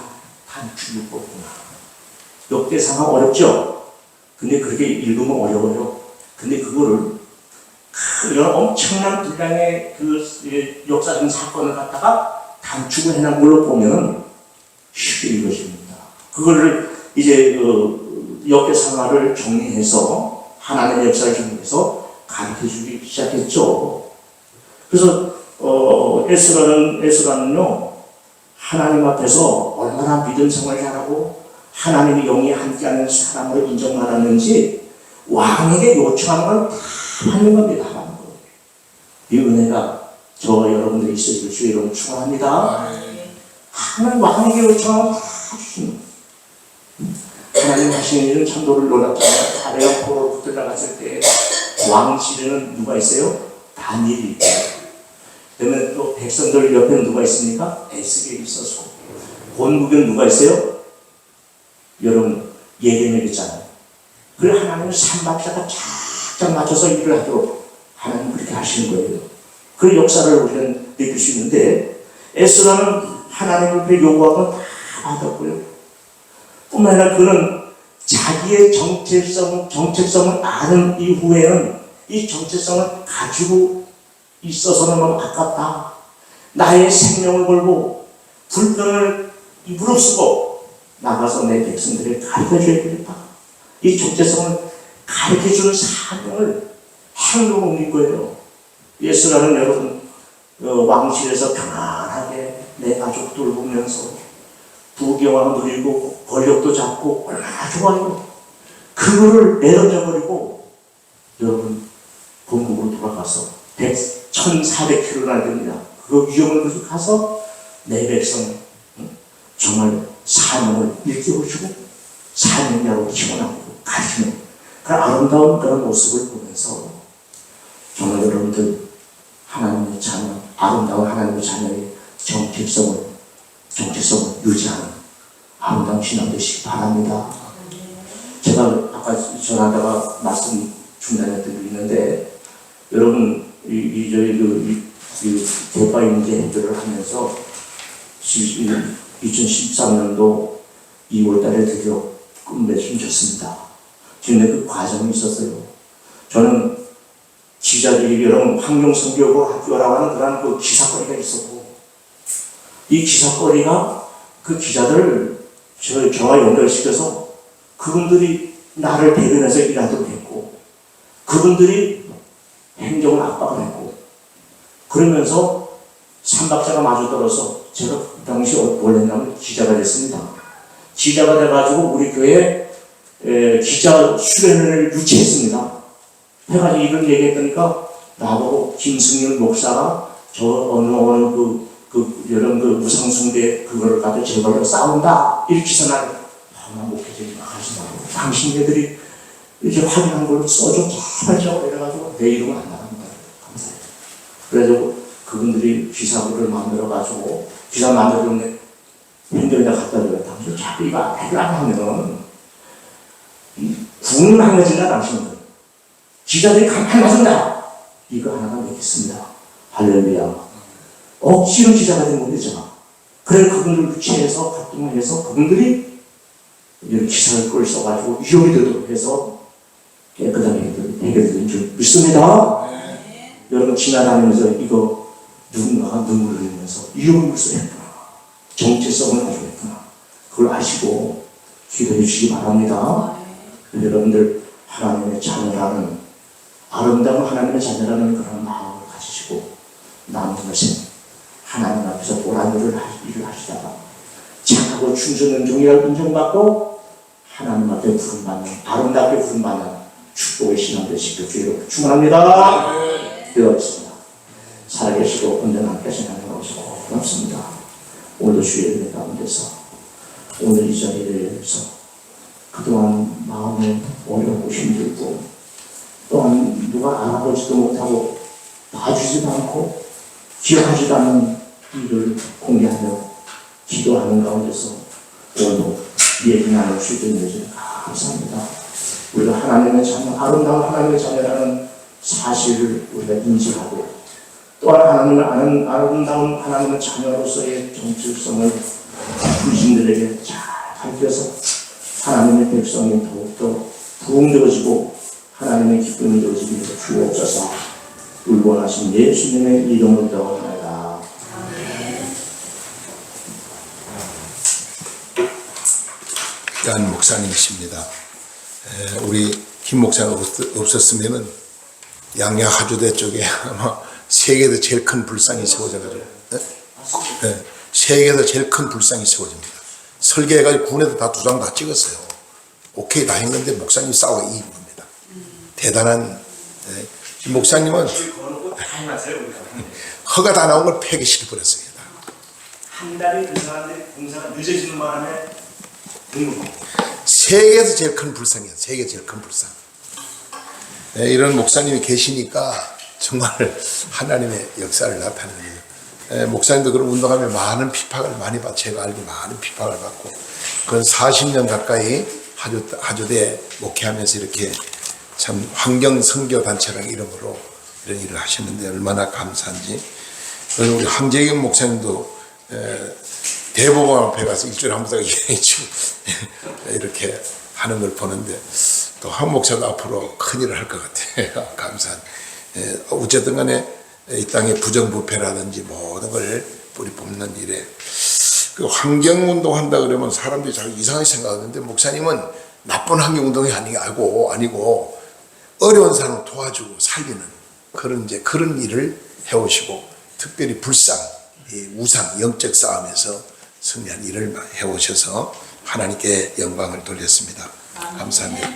단축용법이구나. 역대상하 어렵죠? 근데 그렇게 읽으면 어려워요. 근데 그거를 그런 엄청난 분량의 그 역사적인 사건을 갖다가 단축을 해놓은 걸로 보면은 쉽게 읽어집니다. 그거를 이제 역대상하를 정리해서 하나님의 역사를 정리해서 가르쳐주기 시작했죠. 그래서 에스라는요, 하나님 앞에서 얼마나 믿음 생활을 잘하고 하나님의 영이 함께하는 사람으로 인정받았는지 왕에게 요청하는 건 다 받는 겁니다. 하는 거. 이 은혜가 저와 여러분들이 있어질 수 여러분 축원합니다. 하나님 왕에게 요청하면 다 주십니다. 하나님 하시는 일은 참도를 놀랍잖아요. 바벨론 포로로 붙들려갔을 때 왕실에는 누가 있어요? 다니엘이 있어요. 그러면 또 백성들 옆에는 누가 있습니까? 에스겔이 있었고, 본국에는 누가 있어요? 여러분, 예레미야 있잖아요. 그래 하나님은 삼박자가 착착 맞춰서 일을 하도록 하나님 그렇게 하시는 거예요. 그 역사를 우리는 느낄 수 있는데, 에스라는 하나님 앞에 요구하고 다 받았고요. 뿐만 아니라 그는 자기의 정체성을 아는 이후에는 이 정체성을 가지고 있어서는 너무 아깝다. 나의 생명을 걸고 불편을 무릅쓰고 나가서 내 백성들을 가르쳐줘야 되겠다. 이 정체성을 가르쳐주는 사명을 행동으로 옮길 거예요. 예수라는 여러분 왕실에서 편안하게 내 가족 돌보면서 부귀영화 누리고 권력도 잡고 얼마나 좋아요. 그거를 내던져버리고 여러분 본국으로 돌아가서 1400km 나야 됩니다. 그 위험을 그래서 가서 내 백성 정말 사명을 일깨워주고 사명이라고 기원하고 가르치는 그런 아름다운 그런 모습을 보면서 정말 여러분들 하나님의 자녀, 아름다운 하나님의 자녀의 정체성을 유지하는 아름다운 신앙 되시기 바랍니다. 제가 아까 전하다가 말씀 중단했던 게 있는데 여러분 저희 개파 문제 해결을 하면서 2013년도 2월달에 드디어 끝맺음 졌습니다. 지금 그 과정이 있었어요. 저는 기자들이 여러분 환경성교육을 학교라고 하는 그런 그 기사거리가 있었고 이 기사거리가 그 기자들을 저와 연결시켜서 그분들이 나를 대변해서 일하도록 했고 그분들이 행정을 압박을 했고 그러면서 삼박자가 마주떨어서 제가 그 당시 뭘 했냐면 기자가 됐습니다. 기자가 돼가지고 우리 교회 기자 수련회를 유치했습니다. 해가지고 이걸 얘기했더니까 나보고 김승윤 목사가 저 어느 여러분 그 우상숭배 그거를 가지고 제발로 싸운다 이렇게 기사를 난 목회자님 하신다고 당신네들이 이렇게 확인한 걸로 써줘 제발 이래가지고 내 이름은 안 나갑니다. 감사해요. 그래서 그분들이 기사를 만들어가지고 기사 만들었는데 행정에다 갖다 줘요. 당신 자꾸 이거 해결 안 하면 궁금해진다 당신들. 기자들이 가만히 맞은다. 이거 하나가 되겠습니다. 할렐루야. 억지로 기자가 된 거잖아. 그래 그분들 유치해서 활동을 해서 그분들이 이런 기사를 꼴 써가지고 위험이 되도록 해서 깨끗하게 해결된 줄 믿습니다. 여러분 지나다니면서 이거 누군가가 눈물을 흘리면서 위험을 써했구나. 정체성을 가지고 했구나. 그걸 아시고 기도해 주시기 바랍니다. 여러분들 하나님의 자녀라는 아름다운 하나님의 자녀라는 그런 마음을 가지시고 남은 것은 하나님 앞에서 보란 일을 하시다가 착하고 충성된 종이라고 인정받고 하나님 앞에 부름받는 아름답게 부름받는 축복의 신앙 되시길 주의로 축원합니다. 기도하겠습니다. 살아계시고 언제나 함께 하시는 것이 고맙습니다. 오늘도 주의 은혜 가운데서 오늘 이 자리에서 그동안 마음에 어렵고 힘들고 또한 누가 알아보지도 못하고 봐주지도 않고 기억하지도 않는 일을 공개하며 기도하는 가운데서 오늘도 얘기 나눌 수 있는 것을 감사합니다. 우리가 하나님의 자녀, 아름다운 하나님의 자녀라는 사실을 우리가 인지하고 또한 하나님을 아는 아름다운 하나님의 자녀로서의 정체성을 불신들에게 잘 밝혀서 하나님의 백성이 더욱더 부흥되어지고 하나님의 기쁨이 되어지기 위해서 주옵소서. 울원하신 예수님의 이름으로 기도합니다. 한 목사님이십니다. 우리 김 목사가 없었으면은 양양 하주대 쪽에 아마 세계에서 제일 큰 불상이 세워져가지고 세계에서 제일 큰 불상이 세워집니다. 설계해가지고 군에도 다 두장 다 찍었어요. 오케이 다 했는데 목사님 싸워 이긴 겁니다. 대단한 김 목사님은 허가 다 나온 걸 폐기시켜 버렸습니다. 한 달이 근사한데 공사가 늦어지는 바람에 세계에서 제일 큰 불상이에요. 세계 제일 큰 불상. 이런 목사님이 계시니까 정말 하나님의 역사를 나타내는 목사님도 그런 운동하면 많은 핍박을 많이 받고 제가 알기 많은 핍박을 받고 그건 40년 가까이 하주대 목회하면서 이렇게 참 환경 선교 단체라는 이름으로 이런 일을 하셨는데 얼마나 감사한지. 우리 황재경 목사님도 대법원 앞에 가서 일주일에 한 번씩 이렇게 하는 걸 보는데 또 한 목사도 앞으로 큰일을 할 것 같아요. 감사한. 어쨌든 간에 이 땅의 부정부패라든지 모든 걸 뿌리 뽑는 일에 그 환경운동 한다 그러면 사람들이 자꾸 이상하게 생각하는데 목사님은 나쁜 환경운동이 아니고 어려운 사람을 도와주고 살리는 그런 일을 해오시고, 특별히 불상, 이 우상, 영적 싸움에서 승리한 일을 해오셔서 하나님께 영광을 돌렸습니다. 감사합니다.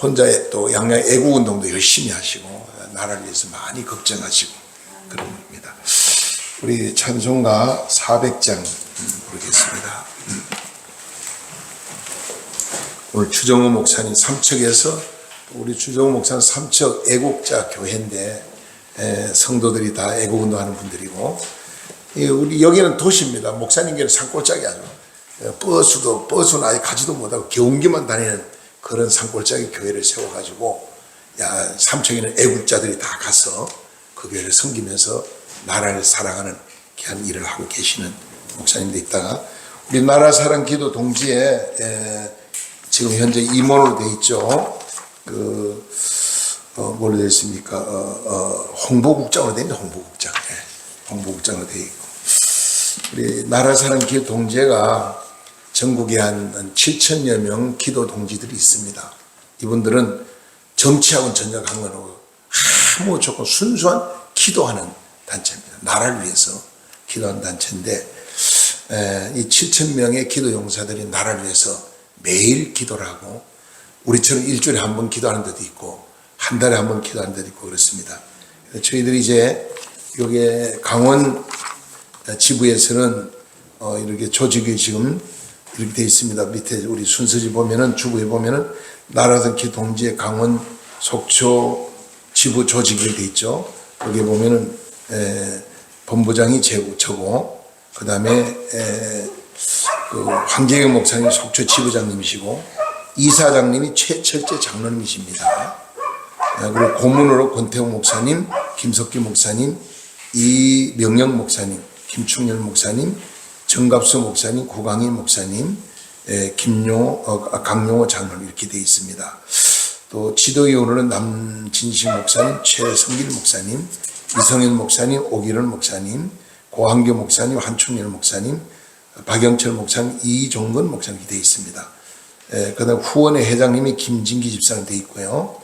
혼자 또 양양 애국운동도 열심히 하시고 나라를 위해서 많이 걱정하시고 그런 분입니다. 우리 찬송가 400장 부르겠습니다. 오늘 주정호 목사님 삼척에서, 우리 주정호 목사는 삼척 애국자 교회인데 성도들이 다 애국운동하는 분들이고, 우리 여기는 도시입니다. 목사님께는 산골짜기 아주 버스는 아직 가지도 못하고 경운기만 다니는 그런 산골짜기 교회를 세워가지고, 삼척에는 애국자들이 다 가서 그 교회를 섬기면서 나라를 사랑하는 귀한 일을 하고 계시는 목사님도 있다가, 우리 나라 사랑 기도 동지에 지금 현재 임원으로 되어 있죠. 뭘로 되어 있습니까? 홍보국장으로 되어 있는데, 홍보국장으로 되어 있고, 우리 나라 사랑 기도 동지가 전국에 한 7,000여 명 기도 동지들이 있습니다. 이분들은 정치하고는 전혀 상관없고 아무 조건 순수한 기도하는 단체입니다. 나라를 위해서 기도하는 단체인데, 이 7,000명의 기도 용사들이 나라를 위해서 매일 기도를 하고, 우리처럼 일주일에 한 번 기도하는 데도 있고 한 달에 한 번 기도하는 데도 있고 그렇습니다. 저희들이 이제 여기 강원 지부에서는 이렇게 조직이 지금 이렇게 되어 있습니다. 밑에 우리 순서지 보면은, 주부에 보면은 나라선 기도 동지의 강원 속초 지부 조직이 되어 있죠. 거기에 보면은 본부장이 저고, 그 다음에 황재경 목사님 속초 지부장님이시고, 이사장님이 최철재 장로님이십니다. 그리고 고문으로 권태웅 목사님, 김석기 목사님, 이명영 목사님, 김충렬 목사님, 정갑수 목사님, 구강희 목사님, 강용호 장로님 이렇게 되어 있습니다. 또 지도위원으로는 남진식 목사님, 최성길 목사님, 이성현 목사님, 오기론 목사님, 고한교 목사님, 한충렬 목사님, 박영철 목사님, 이종건 목사님 이렇게 되어 있습니다. 그 다음 후원의 회장님이 김진기 집사님 되어 있고요.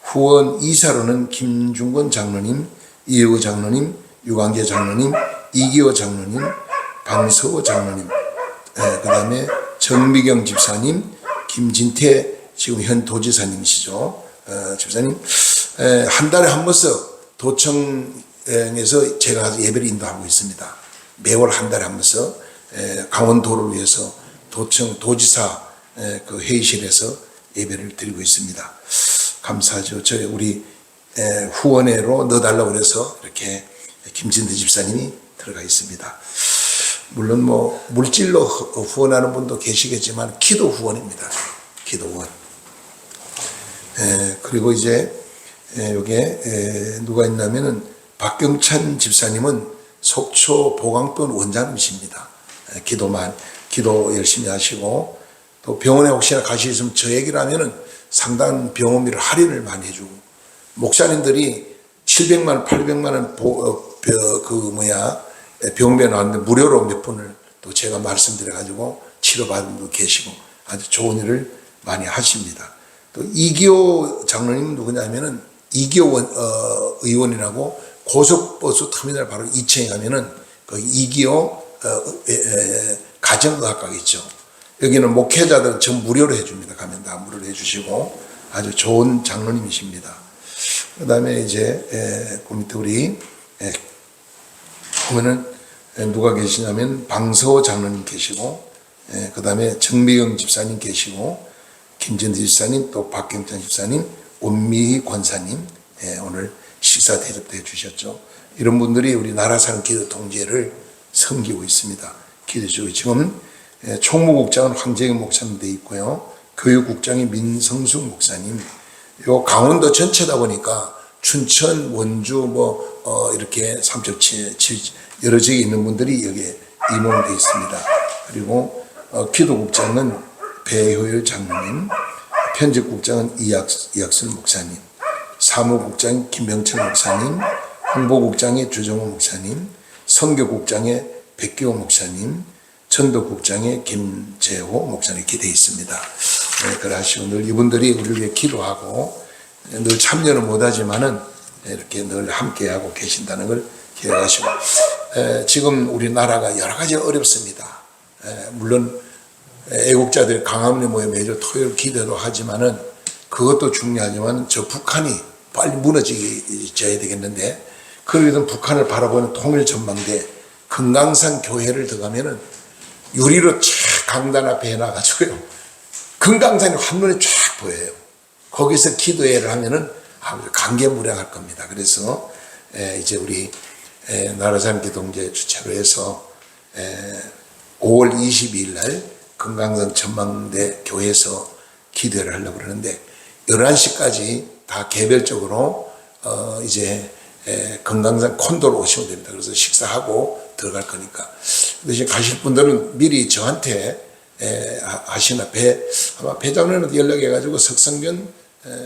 후원 이사로는 김중건 장로님, 이혜우 장로님, 유광재 장로님, 이기호 장로님, 방서호 장로님, 그 다음에 정미경 집사님, 김진태 지금 현 도지사님이시죠. 집사님, 한 달에 한 번씩 도청에서 제가 가서 예배를 인도하고 있습니다. 매월 한 달에 한 번씩 강원도를 위해서 도지사 그 회의실에서 예배를 드리고 있습니다. 감사하죠. 저희 우리 후원회로 넣어달라고 그래서 이렇게 김진대 집사님이 들어가 있습니다. 물론 뭐 물질로 후원하는 분도 계시겠지만 기도 후원입니다. 기도 후원. 그리고 이제 여기에 누가 있냐면은 박경찬 집사님은 속초 보강병 원장님이십니다. 기도 열심히 하시고, 또 병원에 혹시나 가시면 저 얘기를 하면은 상당한 병원비를 할인을 많이 해주고, 목사님들이 700만 원, 800만 원 병원비에 나왔는데 무료로 몇 분을 또 제가 말씀드려가지고 치료받은 분도 계시고 아주 좋은 일을 많이 하십니다. 또 이기호 장로님은 누구냐면은 이기호 의원이라고 고속버스 터미널 바로 2층에 가면은 그 이기호 가정의학과가 있죠. 여기는 목회자들 전 무료로 해줍니다. 가면 다 무료로 해주시고 아주 좋은 장로님이십니다. 그 다음에 이제 그 밑에 우리 보면은 누가 계시냐면 방서호 장로님 계시고, 그 다음에 정미영 집사님 계시고, 김진대 집사님, 또 박경찬 집사님, 온미희 권사님 오늘 식사 대접도 해주셨죠. 이런 분들이 우리 나라 사는 기도 동지회를 섬기고 있습니다. 기도주의 지금 총무국장은 황재경 목사님 돼 있고요. 교육국장이 민성숙 목사님. 요 강원도 전체다 보니까 춘천, 원주, 이렇게 삼척 여러 지역에 있는 분들이 여기에 임원되어 있습니다. 그리고 기도국장은 배효일 장로님, 편집국장은 이학술 목사님, 사무국장이 김병철 목사님, 홍보국장이 주정호 목사님, 선교국장의 백기호 목사님, 전도국장의 김재호 목사님 이렇게 되어 있습니다. 그러시고 늘 이분들이 우리를 위해 기도하고 늘 참여는 못하지만은 이렇게 늘 함께하고 계신다는 걸 기억하시고 지금 우리나라가 여러 가지 어렵습니다. 물론 애국자들 강화문에 모여 매주 토요일 기도도 하지만은 그것도 중요하지만 저 북한이 빨리 무너져야 되겠는데 그러기든 북한을 바라보는 통일 전망대 금강산 교회를 들어가면은 유리로 쫙 강단 앞에 해놔가지고요. 금강산이 한눈에 쫙 보여요. 거기서 기도회를 하면은 아주 감개무량할 겁니다. 그래서 이제 우리 나라사랑기동제 주최로 해서 5월 22일 날 금강산 전망대 교회에서 기도회를 하려고 그러는데 11시까지 다 개별적으로 이제 금강산 콘도로 오시면 됩니다. 그래서 식사하고 들어갈 거니까. 대신 가실 분들은 미리 저한테 하시나 아마 배장로한테 연락해가지고 석성변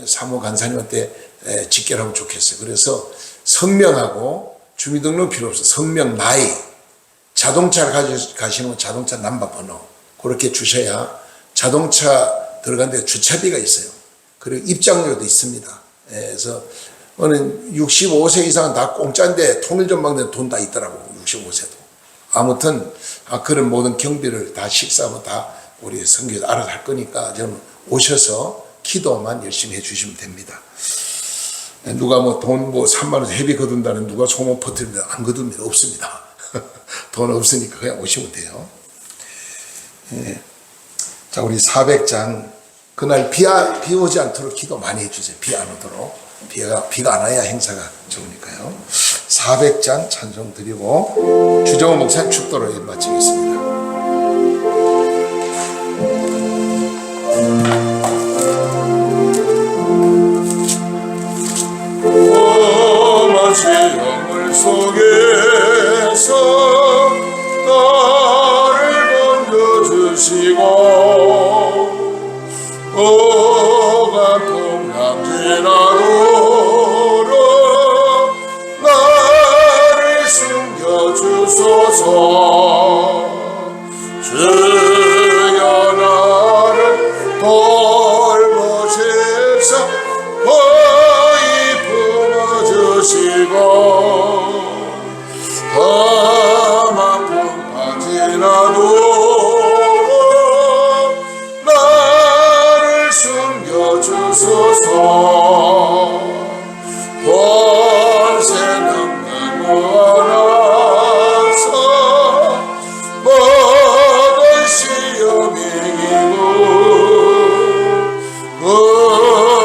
사무간사님한테 직결하면 좋겠어요. 그래서 성명하고 주민등록 필요 없어. 성명, 나이, 자동차를 가시면 자동차 넘버번호 그렇게 주셔야 자동차 들어간 데 주차비가 있어요. 그리고 입장료도 있습니다. 그래서 65세 이상은 다 공짜인데 통일전망대는 돈 다 있더라고. 65세도. 아무튼 그런 모든 경비를 다 식사하고 다 우리 선교사 알아서 할 거니까 저는 오셔서 기도만 열심히 해주시면 됩니다. 누가 돈 3만 원 회비 거둔다는 누가 소문 퍼뜨리면 안 거둡니다. 없습니다. 돈 없으니까 그냥 오시면 돼요. 자, 우리 400장 그날 비 오지 않도록 기도 많이 해주세요. 비 안 오도록. 비가 안 와야 행사가 좋으니까요. 400장 찬송 드리고 주정호 목사님 축도로 마치겠습니다. 마치 영물 속에서 나를 건져주시고 오간통 남진하도록 나를 숨겨주소서. 주여 나를 돌보시사 거의 품어주시고 험한 품까지 나도록 나를 숨겨주소서. 권세 넘는 무언아서 모든 시험이 이기고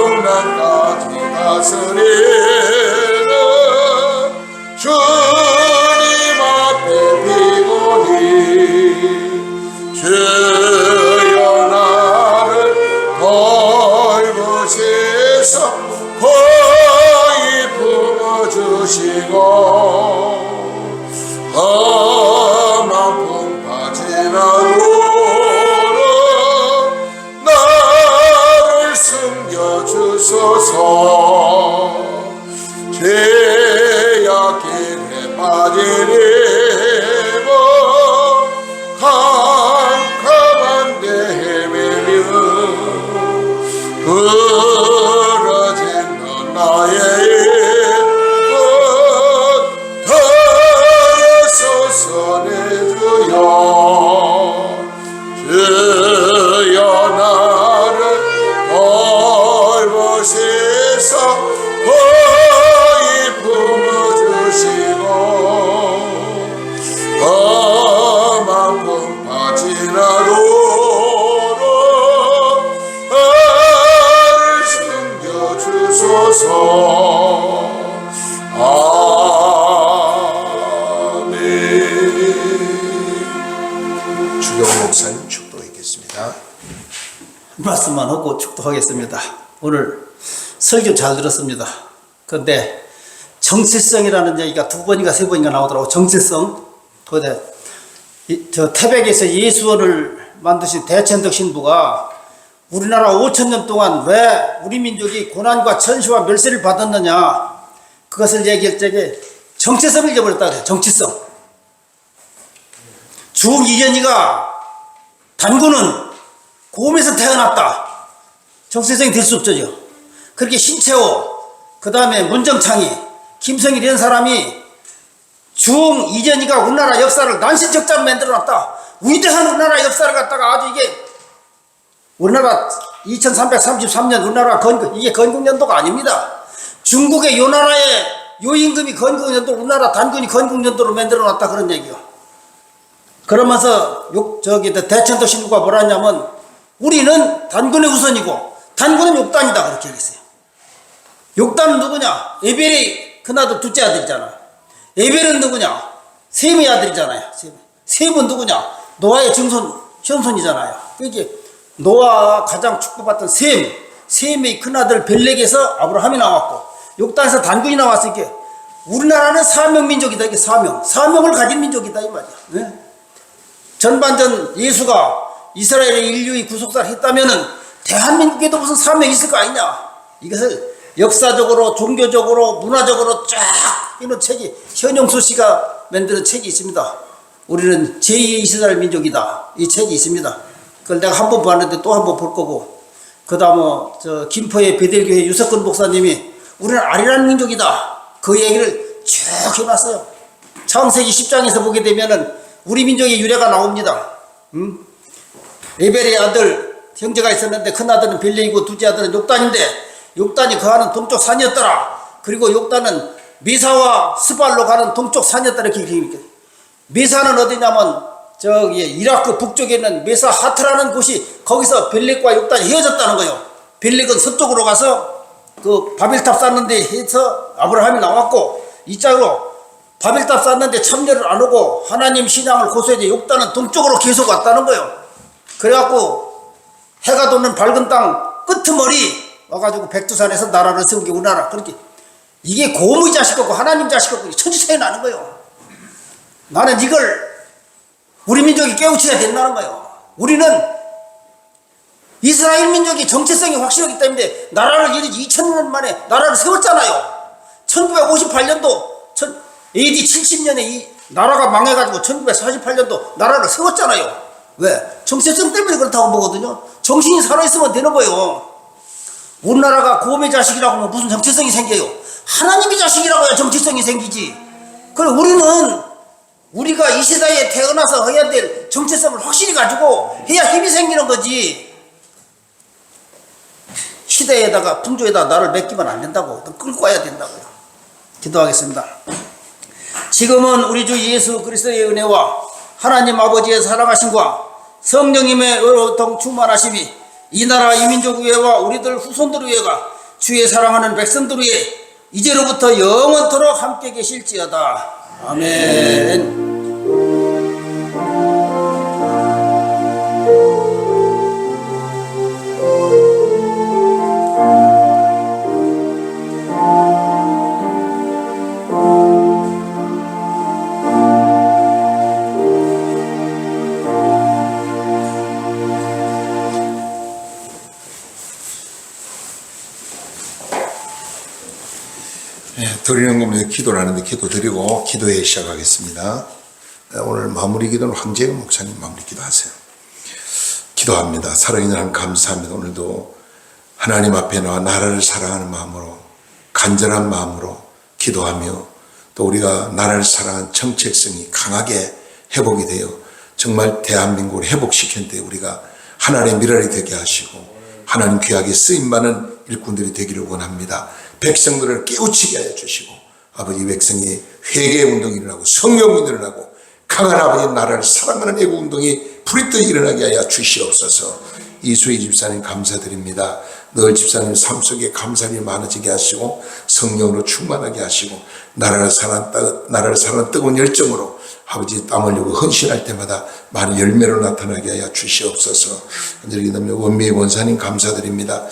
국난까지 다스리는 주님 앞에 비고니 주여 나를 돌보시사 거의 품어주시고 험한 품까지 나도록 나를 숨겨주소서. 죄악길에 빠지리고 캄캄한 데 헤매며 부러진 넌 나의 입은 들어서서 내 주여. 주여 나를 돌보시사 거의 품어주시고 험한 품까지 나도록 나를 숨겨주소서. 아멘. 주정호 목사님 축도하겠습니다. 말씀만 하고 축도하겠습니다. 오늘 설교 잘 들었습니다. 그런데 정체성이라는 얘기가 2번인가 3번인가 나오더라고. 정체성. 그런데 저 태백에서 예수원을 만드신 대천덕 신부가 우리나라 5,000년 동안 왜 우리 민족이 고난과 천시와 멸세를 받았느냐, 그것을 얘기할 적에 정체성을 잊어버렸다 그래요. 정체성. 중이견이가 단군은 곰에서 태어났다. 정체성이 될 수 없죠. 그렇게 신채호, 그 다음에 문정창이, 김성일 이런 사람이 중 이전이가 우리나라 역사를 난신적자로 만들어놨다. 위대한 우리나라 역사를 갖다가 아주 이게 우리나라 2333년 우리나라 이게 건국연도가 아닙니다. 중국의 요 나라의 요 임금이 건국연도, 우리나라 단군이 건국연도로 만들어놨다 그런 얘기요. 그러면서 대천도 신부가 뭐라 하냐면 우리는 단군의 우선이고 단군은 욕단이다 그렇게 얘기했어요. 욕단은 누구냐? 에벨의 큰아들 둘째 아들이잖아. 에벨은 누구냐? 셈의 아들이잖아요. 셈은 누구냐? 노아의 증손 현손이잖아요. 그게 노아가 가장 축복받던 셈의 큰아들 벨렉에서 아브라함이 나왔고 욕단에서 단군이 나왔어. 이게 우리나라는 사명민족이다. 이게 사명을 가진 민족이다 이 말이야. 네? 전반전 예수가 이스라엘의 인류의 구속사를 했다면은 대한민국에도 무슨 사명이 있을 거 아니냐. 이것을 역사적으로 종교적으로 문화적으로 쫙 이런 책이 현영수 씨가 만드는 책이 있습니다. 우리는 제2의 이스라엘 민족이다. 이 책이 있습니다. 그걸 내가 한 번 봤는데 또 한 번 볼 거고, 그 다음 김포의 베델교회 유석근 목사님이 우리는 아리란 민족이다. 그 얘기를 쭉 해놨어요. 창세기 10장에서 보게 되면은 우리 민족의 유래가 나옵니다. 에벨의 아들 형제가 있었는데 큰 아들은 벨렉이고 둘째 아들은 욕단인데 욕단이 거하는 동쪽 산이었더라. 그리고 욕단은 메사와 스발로 가는 동쪽 산이었더라. 이렇게 얘기합니다. 메사는 어디냐면 이라크 북쪽에 있는 메사 하트라는 곳이, 거기서 벨렉과 욕단이 헤어졌다는 거예요. 벨렉은 서쪽으로 가서 그 바벨탑 쌓는데 해서 아브라함이 나왔고, 이쪽으로 바벨탑 쌓는데 참여를 안 하고 하나님 신앙을 고수해야 욕단은 동쪽으로 계속 왔다는 거예요. 그래갖고 해가 돋는 밝은 땅 끄트머리 와가지고 백두산에서 나라를 세운 게 우리나라. 그렇게 이게 고모의 자식 같고 하나님 자식 같고 천지 차이 나는 거예요. 나는 이걸 우리 민족이 깨우쳐야 된다는 거예요. 우리는 이스라엘 민족이 정체성이 확실하기 때문에 나라를 2000년 만에 나라를 세웠잖아요. 1958년도 AD 70년에 이 나라가 망해가지고 1948년도 나라를 세웠잖아요. 왜? 정체성 때문에 그렇다고 보거든요. 정신이 살아있으면 되는 거예요. 우리나라가 고모의 자식이라고 하면 무슨 정체성이 생겨요? 하나님의 자식이라고 해야 정체성이 생기지. 그래, 우리가 이 시대에 태어나서 해야 될 정체성을 확실히 가지고 해야 힘이 생기는 거지. 시대에다가 풍조에다 나를 맡기면 안 된다고, 끌고 와야 된다고요. 기도하겠습니다. 지금은 우리 주 예수 그리스도의 은혜와 하나님 아버지의 사랑하심과 성령님의 의로통 충만하심이 이 나라 이 민족 위에와 우리들 후손들 위에가 주의 사랑하는 백성들 위에 이제로부터 영원토록 함께 계실지어다. 아멘. 드리는 겁니다. 기도를 하는데 기도 드리고 기도회 시작하겠습니다. 오늘 마무리 기도는 황재영 목사님 마무리 기도하세요. 기도합니다. 살아있는 하나님 감사합니다. 오늘도 하나님 앞에 나와 나라를 사랑하는 마음으로, 간절한 마음으로 기도하며, 또 우리가 나라를 사랑하는 정체성이 강하게 회복이 되어 정말 대한민국을 회복시키는데 우리가 하나님의 미랄이 되게 하시고 하나님 귀하게 쓰임받는 일꾼들이 되기를 원합니다. 백성들을 깨우치게 하여 주시고, 아버지 백성이 회개 운동이 일어나고 성령이 일어나고 강한 아버지 나라를 사랑하는 애국 운동이 불이 일어나게 하여 주시옵소서. 이수희 집사님 감사드립니다. 늘 집사님 삶 속에 감사함이 많아지게 하시고 성령으로 충만하게 하시고 나라를 사랑하는 뜨거운 열정으로 아버지 땀 흘리고 헌신할 때마다 많은 열매로 나타나게 하여 주시옵소서. 원미의 원사님 감사드립니다.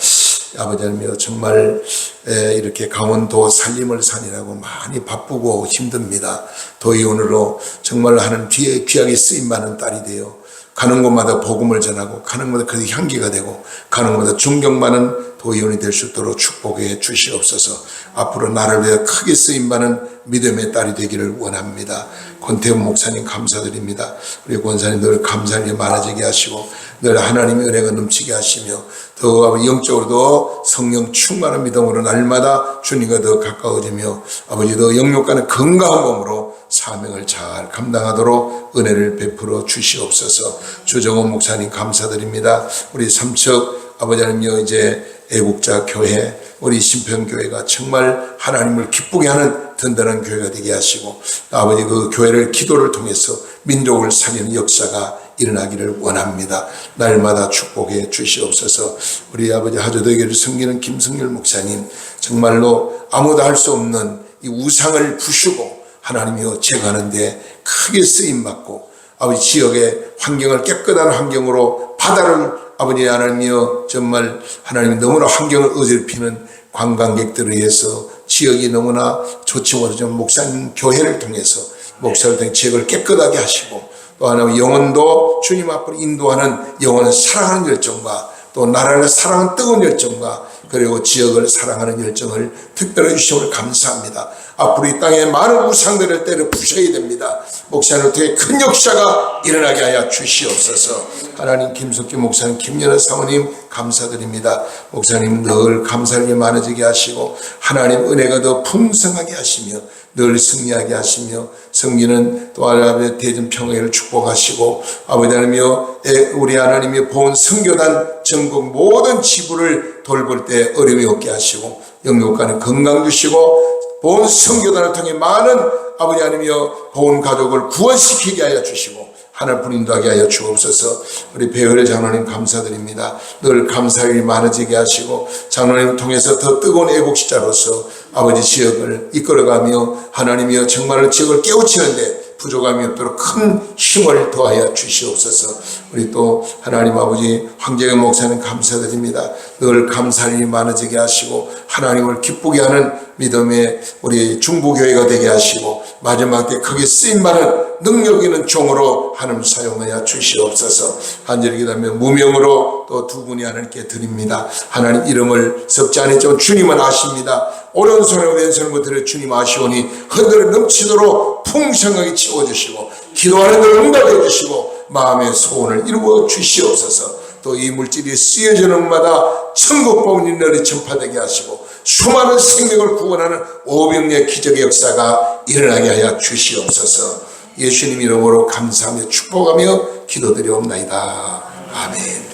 아버지 하나님, 정말 이렇게 강원도 살림을 산이라고 많이 바쁘고 힘듭니다. 도의원으로 정말 하는 뒤에 귀하게 쓰임받는 딸이 되어 가는 곳마다 복음을 전하고 가는 곳마다 그 향기가 되고 가는 곳마다 존경받는 도의원이 될 수 있도록 축복해 주시옵소서. 앞으로 나를 위해 크게 쓰임받는 믿음의 딸이 되기를 원합니다. 권태훈 목사님 감사드립니다. 우리 권사님 늘 감사할 일 많아지게 하시고 늘 하나님의 은혜가 넘치게 하시며 더 아버지 영적으로도 성령 충만한 믿음으로 날마다 주님과 더 가까워지며 아버지 더 영육간의 건강한 몸으로 사명을 잘 감당하도록 은혜를 베풀어 주시옵소서. 주정원 목사님 감사드립니다. 우리 삼척 아버지 하나님여 이제 애국자 교회 우리 심평교회가 정말 하나님을 기쁘게 하는 든든한 교회가 되게 하시고 아버지 그 교회를 기도를 통해서 민족을 살리는 역사가 일어나기를 원합니다. 날마다 축복해 주시옵소서. 우리 아버지 하조대교를 섬기는 김승률 목사님 정말로 아무도 할 수 없는 이 우상을 부수고 하나님이여 제거하는데 크게 쓰임받고 아버지 지역의 환경을 깨끗한 환경으로 바다를 아버지 하나님이여 정말 하나님이 너무나 환경을 어지럽히는 관광객들에 의해서 지역이 너무나 좋지 못하지만 목사님 교회를 통해서 목사를 통해 지역을 깨끗하게 하시고 또 하나 영혼도 주님 앞으로 인도하는 영혼을 사랑하는 열정과 또 나라를 사랑하는 뜨거운 열정과 그리고 지역을 사랑하는 열정을 특별히 주심을 감사합니다. 앞으로 이 땅에 많은 우상들을 때려 부셔야 됩니다. 목사님을 통해 큰 역사가 일어나게 하여 주시옵소서. 하나님 김석기 목사님 김연아 사모님 감사드립니다. 목사님 늘 감사할 일이 많아지게 하시고 하나님 은혜가 더 풍성하게 하시며 늘 승리하게 하시며 성기는 또 하나님의 대전 평화를 축복하시고 아버지 하나님이여 우리 하나님이 본 선교단 전국 모든 지부를 돌볼 때 어려움이 없게 하시고 영육간에 건강 주시고 본 선교단을 통해 많은 아버지 하나님이여 본 가족을 구원시키게 하여 주시고 하늘뿐 인도하게 하여 주옵소서. 우리 배우의 장로님 감사드립니다. 늘 감사할 일이 많아지게 하시고 장로님을 통해서 더 뜨거운 애국시자로서 아버지 지역을 이끌어가며 하나님이여 정말로 지역을 깨우치는데 부족함이 없도록 큰 힘을 더하여 주시옵소서. 우리 또 하나님 아버지 황재경 목사님 감사드립니다. 늘 감사할 일이 많아지게 하시고 하나님을 기쁘게 하는 믿음의 우리 중부교회가 되게 하시고 마지막 때 크게 쓰임받는 능력 있는 종으로 하나님 사용하여 주시옵소서. 간절히 기도하며 무명으로 또 두 분이 하나님께 드립니다. 하나님 이름을 섭지 않았지만 주님은 아십니다. 오른손에 왼손을 들여 주님 아시오니 흔들어 넘치도록 풍성하게 채워주시고 기도하는 걸 응답해 주시고 마음의 소원을 이루어 주시옵소서. 또 이 물질이 쓰여지는 마다 천국 복음이 널리 전파되게 하시고 수많은 생명을 구원하는 오병리의 기적의 역사가 일어나게 하여 주시옵소서. 예수님 이름으로 감사하며 축복하며 기도드리옵나이다. 아멘.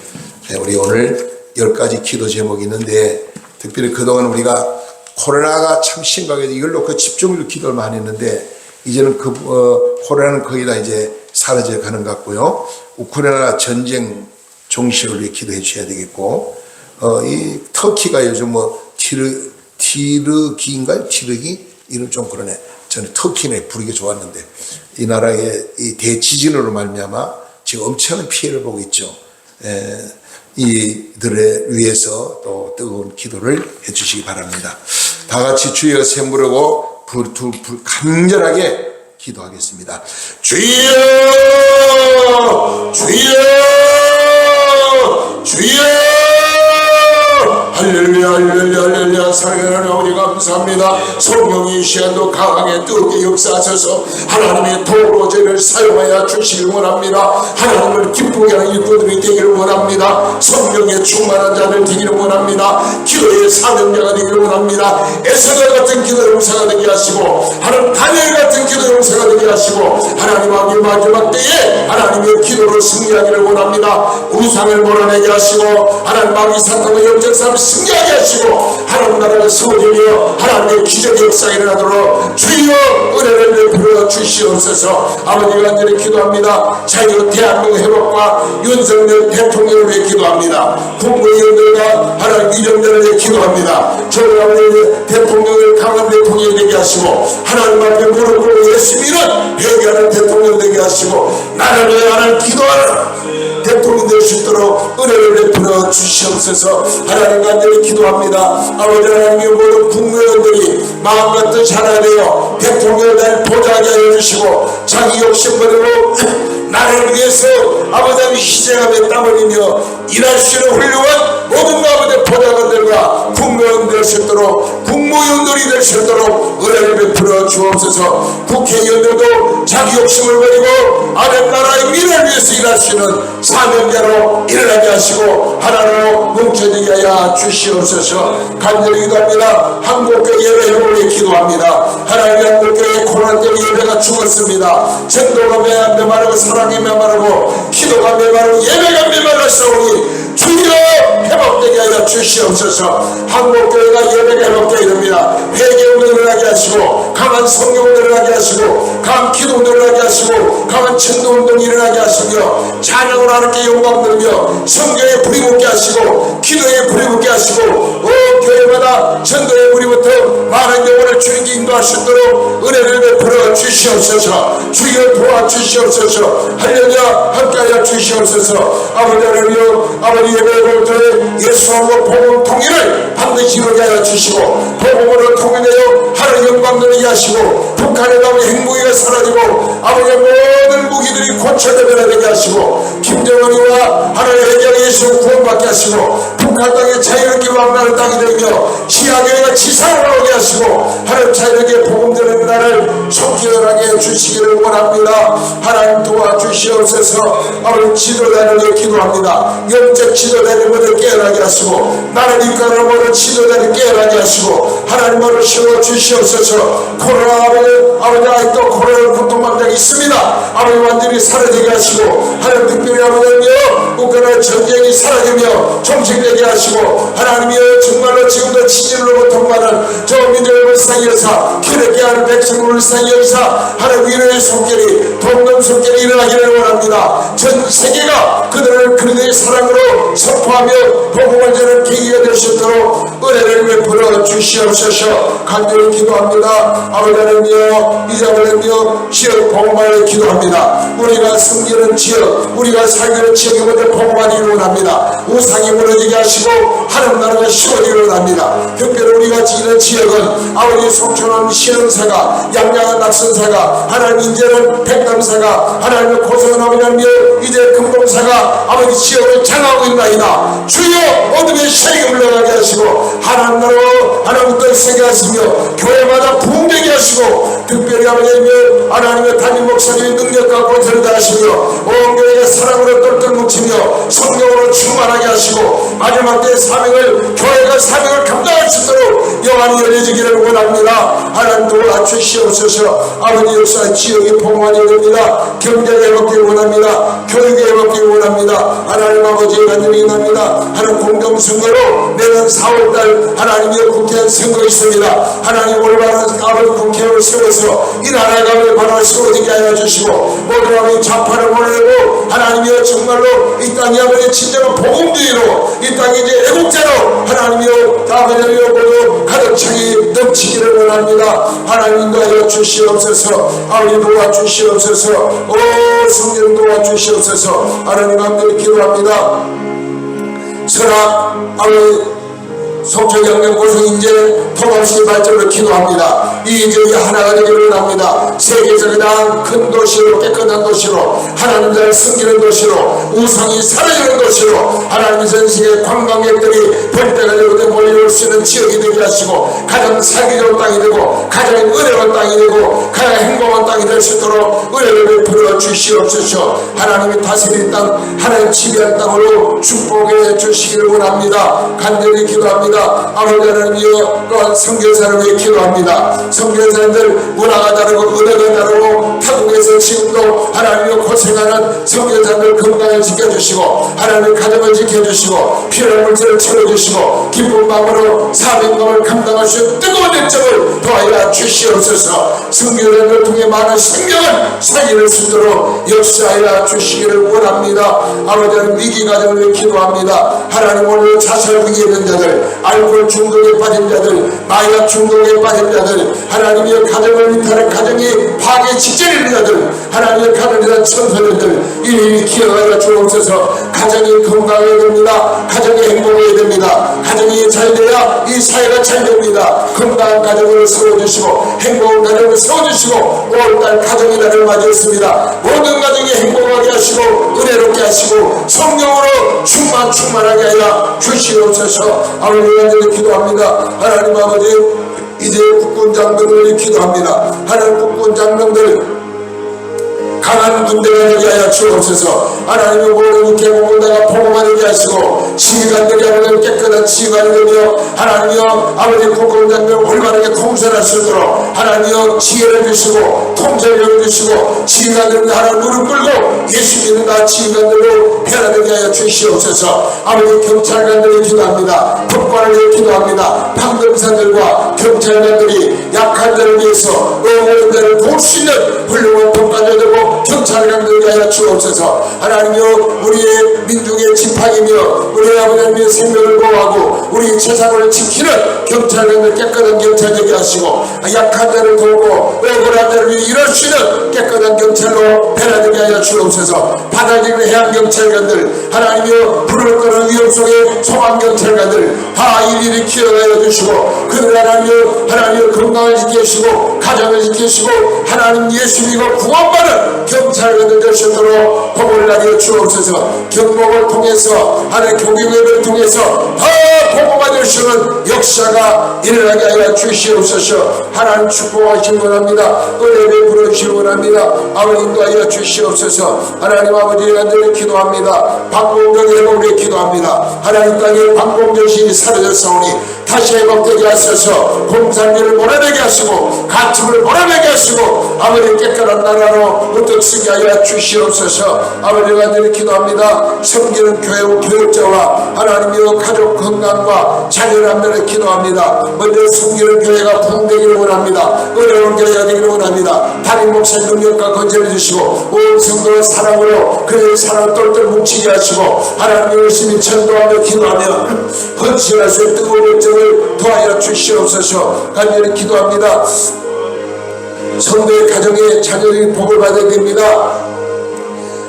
네, 우리 오늘 10가지 기도 제목이 있는데 특별히 그동안 우리가 코로나가 참 심각해서 이걸 놓고 집중적으로 기도를 많이 했는데 이제는 코로나는 거의 다 이제 사라져 가는 것 같고요. 우크라이나 전쟁 종식을 위해 기도해 주셔야 되겠고 이 터키가 요즘 뭐 티르기인가요? 티르기? 이름 좀 그러네. 저는 터키네 부르기 좋았는데 이 나라의 이 대지진으로 말미암아 지금 엄청난 피해를 보고 있죠. 이들을 위해서 또 뜨거운 기도를 해주시기 바랍니다. 다 같이 주여 샘 부르고 간절하게 기도하겠습니다. 주여 주여 주여 할렐루야 할렐루야 할렐루야. 사랑하는 아버지 감사합니다. 성령이 이 시간도 강하게 뜨겁게 역사하셔서 하나님의 도로 저를 사용하여 주시길 원합니다. 하나님을 기쁘게 하는 일꾼들이 되기를 원합니다. 성령의 충만한 자들 되기를 원합니다. 기도의 사명자가 되기를 원합니다. 에스더 같은 기도 용사가 되게 하시고 하나님 다니엘 같은 기도 용사가 되게 하시고 하나님 아버지 마지막 때에 하나님의 기도로 승리하기를 원합니다. 우상을 몰아내게 하시고 하나님 마귀 사탄과 영적사람 승리하게 하시고 하나님 나라를 세워주며 하나님의 기적의 역사가 일어나도록 주여 은혜를 베풀어 주시옵소서. 아버지 간절히 기도합니다. 자유 대한민국 회복과 윤석열 대통령을 위해 기도합니다. 국무위원들과 하나님 위원들을 위해 기도합니다. 저희 아버지 대통령을 강한 대통령이 되게 하시고 하나님 앞에 무릎 꿇고 예수 믿는 회개하는 대통령 되게 하시고 나를 위해 하나님 기도하는 대통령 될 수 있도록 은혜를 베풀어 주시옵소서. 하나님 간절히 기도합니다. 아버지 하나님의 모든 국무위원들이 마음과 뜻 하나 되어 대통령을 날 보좌하게 해주시고 자기 욕심 버리고 나를 위해서 아버지 하나님 희생하며 땀 흘리며 일할 수 있는 훌륭한 모든 아버지 보좌관들과 국무위원 될 수 있도록 국무위원들이 될 수 있도록 은혜를 베풀어 주옵소서. 국회의원들도 자기 욕심을 버리고 아들 나라의 미래를 위해서 일할 수 있는 사명자로 일어나게 하시고 하나로 뭉쳐지게 하여 주시옵소서. 간절히 기도합니다. 한국교회 예배 회복에 기도합니다. 하나님 한국교회 코로나 때문에 예배가 죽었습니다. 전도가 메마르고 사랑이 메마르고 기도가 메마르고 예배가 메말랐사오니 주여 회복되게 하여 주시옵소서. 한국교회가 예배가 회복되게 됩니다. 회개운동 일어나게 하시고 강한 성경운동 일어나게 하시고 강한 기도운동 일어나게 하시고 강한 전도운동 일어나게 하시며 찬양을 하나님께 영광 들며 성경에 불이 붙게 하시고 기도에 불이 붙게 하시고 교회마다 전도에 불이 붙어 많은 영혼을 주님께 인도할 수 있도록 은혜를 베풀어 주시옵소서. 주여 도와주시옵소서. 할렐루야 함께하여 주시옵소서. 아버지 하나님 아버지 예배를 통해 예수하고 복음 통일을 반드시 이루게 하여 주시고 복음으로 통일되어 하나님 영광 들게 하시고 북한의 아버지 행복이가 사라지고 아버지의 모든 무기들이 고쳐되게 하시고 김정은이와 하나님의 해결 예수 구원받게 하시고 북한 땅에 자유롭게 왕나라의 땅이 되며 시아교회가 지상으로 오게 하시고 하나님 자유롭게 복음되는 나라를 속기원하게 주시기를 원합니다. 하나님 도와주시옵소서. 아버지 지도자를 기도합니다. 영적 지도자님을 깨어나게 하시고 나를 이끌어 모든 지도자를 깨어나게 하시고 하나님으로 세워주시옵소서. 코로나 아버지 아직도 코로나를 고통받는 자가 있습니다. 아버지 완전히 사라지게 하시고 하나님 특별히 아버지여 우크라이나 전쟁이 사라지며 종식되게 하시고 하나님이여 정말로 지금도 친일로 고통받는 저 민족을 불쌍히 기럽게 하는 백성을 불쌍히 여기사 하나님 위로의 손길이 돕는 손길이 일어나기를 원합니다. 전 세계가 그들을 그리스도의 사랑으로 선포하며 복음을 전하는 계기가 될 수 있도록 은혜를 베풀어 주시옵소서. 간절히 기도합니다. 아버지 하나님이여 이자벨이여 지역 복음을 기도합니다. 우리가 숨기는 지역 우리가 살기는 지역에 먼저 복음하기를 원합니다. 우상이 무너지게 하시고 하나님 나라가 쉬워지기를 원합니다. 특별히 우리가 지키는 지역은 아버지 속초는 신흥사가 양양은 낙선사가 하나님 인제는 백남사가 하나님의 고성은 아버지 하나님이여 이제 금동사가 아버지 지역을 장하고 있나이다. 주여 어둠의 세력이 물러가게 하시고 하나님 나라로 하나님 떡세게 하시며 교회마다 부흥되게 하시고 특별히 아버지님의 하나님의 담임 목사님의 능력과 권세를 다하시며 온 교회가 사랑으로 똘똘 뭉치며 성령으로 충만하게 하시고 마지막 때의 사명을 교회가 사명을 감당할 수 있도록 영안이 열려지기를 원합니다. 하나님 도와주시옵소서. 아버지 역사 지역이 복만이 됩니다. 경제가 회복되기 원합니다. 교육이 회복되기 원합니다. 하나님 아버지 간절히 기도합니다. 하나님 공정선거로 내년 4월달 하나님의 국회의원 선거 있습니다. 하나님 올바른 아버지 국회의원을 세워서 이 나라가 바로 세워지게 하여 주시고 모든 아버지 좌파를 보내고 하나님이여 정말로 이 땅이 아버지 진정한 복음주의로 이 땅이 이제 애국자로 하나님이여 아버지여 모두 가득차게 넘치기를 원합니다. 하나님 인도하여 주시옵소서. 아버지 도와주시옵소서. 오 성령 도와주시옵소서. 하나님 감사히 기도합니다. 선악 아버지 속초경영 고성인제 통합시 발전을 기도합니다. 이 지역이 하나가 되기를 원합니다. 세계에서 가장 큰 도시로 깨끗한 도시로 하나님 나라를 섬기는 도시로 우상이 사라지는 도시로 하나님 전 세계 관광객들이 볼 때가 되고 몰려올 수 있는 지역이 되게 하시고 가장 살기 좋은 땅이 되고 가장 은혜로운 땅이 되고 가장 행복한 땅이 될 수 있도록 은혜를 베풀어 주시옵소서. 하나님이 다스린 땅 하나님 지배한 땅으로 축복해 주시기를 원합니다. 간절히 기도합니다. 아버지 하나님이여 또한 선교사를 위해 기도합니다. 선교사님들 문화가 다르고 은혜가 다르고 타국에서 지금도 하나님이여 고생하는 선교사님들 건강을 지켜주시고 하나님 가정을 지켜주시고 필요한 물질을 채워주시고 기쁜 마음으로 사명감을 감당할 수 있는 뜨거운 열정을 도와야 주시옵소서. 선교사님들 통해 많은 생명을 살릴 수 있도록 역사하여 주시기를 원합니다. 아버지 하나님 위기 가정을 위해 기도합니다. 하나님 오늘 자살 위기에 있는 자들 알코올 중독에 빠진 자들 마약 중독에 빠진 자들 하나님의 가정을 위탈한 가정이 파괴 직전에 있는 자들 하나님의 가정에 대한 천사들들 이름이 기억하여 주옵소서. 가정이 건강해야 됩니다. 가정이 행복해야 됩니다. 가정이 잘 돼야 이 사회가 잘 됩니다. 건강한 가정을 세워주시고 행복한 가정을 세워주시고 5월달 가정의 날을 맞이했습니다. 모든 가정이 행복하게 하시고 은혜롭게 하시고 성령으로 충만하게 하여 주시옵소서. 아버지 간절히 기도합니다. 하나님 아버지, 이제 국군 장병들이 기도합니다. 하나님 국군 장병들 강한 군대가 되게 하여 주옵소서. 하나님의 모든 계곡을 내가 포고가 되게 하시고 지휘관들이 하나님 깨끗한 지휘관이 되며 하나님이여 아버지 국군장병 올바르게 통솔할 수 있도록 하나님이여 지혜를 주시고 통제를 주시고 지휘관들이 하나님 무릎 꿇고 예수 믿는 나 지휘관들로 변화되게 하여 주시옵소서. 아버지 경찰관들이 기도합니다. 법관을 기도합니다. 판검사들과 경찰관들이 약한 자를 위해서 어려운 자를 도울 수 있는 훌륭한 법관이 되고 경찰관들에게 하여 주옵소서. 하나님이여 우리의 민족의 지팡이며 우리 아버지의 생명을 보호하고 우리 재산을 지키는 경찰관들 깨끗한 경찰 되게 하시고 약한 자를 도우고 억울한 자를 위해 일할 수 있는 깨끗한 경찰로 변화되게 하여 주옵소서. 바다지구 해양 경찰관들 하나님이여 불을 끄는 위험 속에 소방 경찰관들 다 일일이 키워가여 주시고 그들 하나님이여 건강을 지키시고 가정을 지키시고 하나님 예수 믿고 구원받은 경찰관들 될 수 있도록 복을 나게 주옵소서. 경복을 통해서 하나님 교육을 통해서 다 복음받을 수 있는 역사가 일어나게 하여 주시옵소서. 하나님 축복하시기 원합니다. 은혜 베풀어 주시기 원합니다. 아버지 인도하여 주시옵소서. 하나님 아버지 간절히 기도합니다. 방공전 회복을 기도합니다. 하나님 땅에 방공전신이 사라졌사오니 다시 회복되게 하소서. 공산비를 몰아내게 하시고 가침을 몰아내게 하시고 아버지 깨끗한 나라로 어떻게 하여 주시옵소서. 아버지 간절히 기도합니다. 섬기는 교육자와 하나님이여 가족 건강과 자녀람들을 기도합니다. 먼저 섬기는 교회가 부흥되기를 원합니다. 어려운 교회가 되기를 원합니다. 담임 목사님 능력과 건설해 주시고 온 성도의 사랑으로 그의 사랑을 똘똘 뭉치게 하시고 하나님 열심히 전도하며 기도하며 헌신할 수 있는 뜨거운 열정을 도하여 주시옵소서. 간절히 기도합니다. 성도의 가정에 자녀들이 복을 받아야 됩니다.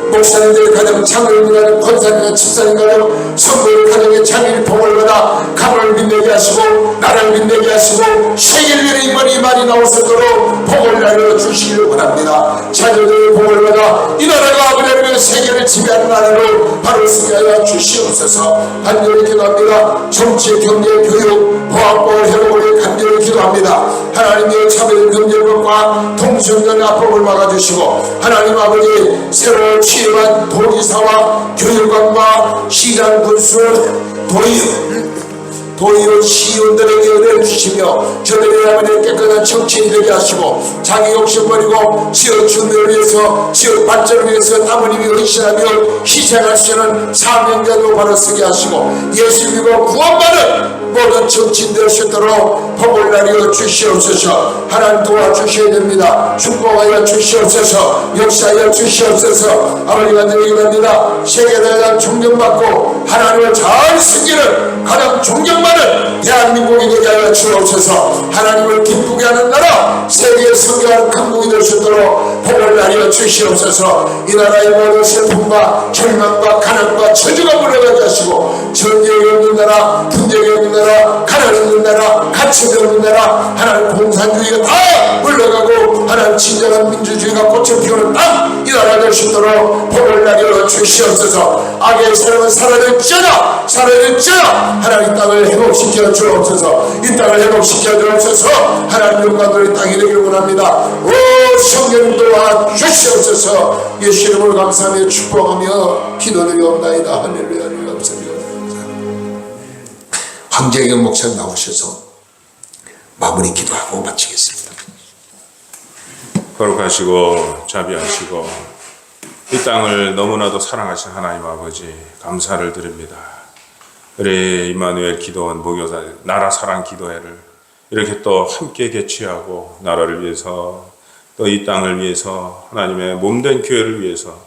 목사님들의 가정, 장로님의 가정, 권사님의 집사님 가정, 성도의 가정에 자기의 복을 받아 가문을 빛내게 하시고 나라를 빛내게 하시고 세계를 임원이 많이 나올 수 있도록 복을 나누어 주시기를 원합니다. 자녀들의 복을 받아 이 나라가 아버지의 세계를 지배하는 나라로 바로 서게 하여 주시옵소서. 간절히 기도합니다. 정치, 경제, 교육, 보안법을 회복을 간절히 기도합니다. 하나님의 차별 경제법과 통신전 압박을 막아주시고 하나님 아버지 새로 취임한 도지사와 교육관과 시장 군수 도의원 시의원들에게 은혜를 주시며 저들의 아버지 깨끗한 정치인이 되게 하시고 자기 욕심 버리고 지역 주민을 위해서 지역 발전을 위해서 땀 흘리며 헌신하며 희생할 수 있는 사명자도 바로 서게 하시고 예수 믿고 구원받은 모든 정치인 될 수 있도록 복을 나누어 주시옵소서. 하나님 도와주셔야 됩니다. 축복하여 주시옵소서. 역사하여 주시옵소서. 아버지 간절히 기도합니다. 세계대장 존경받고 하나님을 잘 섬기는 가장 존경받는 대한민국이 되게 하여 주옵소서. 하나님을 기쁘게 하는 나라 세계에 선교하는 강국이 될 수 있도록 복을 나누어 주시옵소서. 이 나라의 모든 슬픔과 절망과 가난과 저주가 물러가게 하시고 전쟁이 없는 나라, 분쟁이 없는 나라, 가난 없는 나라, 가책이 없는 나라, 하나님 공산주의가 다 물러가고 하나님 진정한 민주주의가 꽃을 피우는 땅 이 나라 될 수 있도록 복을 나누어 주시옵소서. 악의 사람은 사라질지어다 하나님 땅을 회복시켜 주옵소서. 이 땅을 회복시켜 주옵소서. 하나님 영광을 땅이 되기를 원합니다. 오 성령 도와주시옵소서. 예수 이름으로 감사하며 축복하며 기도드리옵나이다. 할렐루야. 감사합니다. 황재경 목사님 나오셔서 마무리 기도하고 마치겠습니다. 거룩하시고 자비하시고 이 땅을 너무나도 사랑하신 하나님 아버지 감사를 드립니다. 우리 임마누엘 기도원 목요사 나라 사랑 기도회를 이렇게 또 함께 개최하고 나라를 위해서 또 이 땅을 위해서 하나님의 몸된 교회를 위해서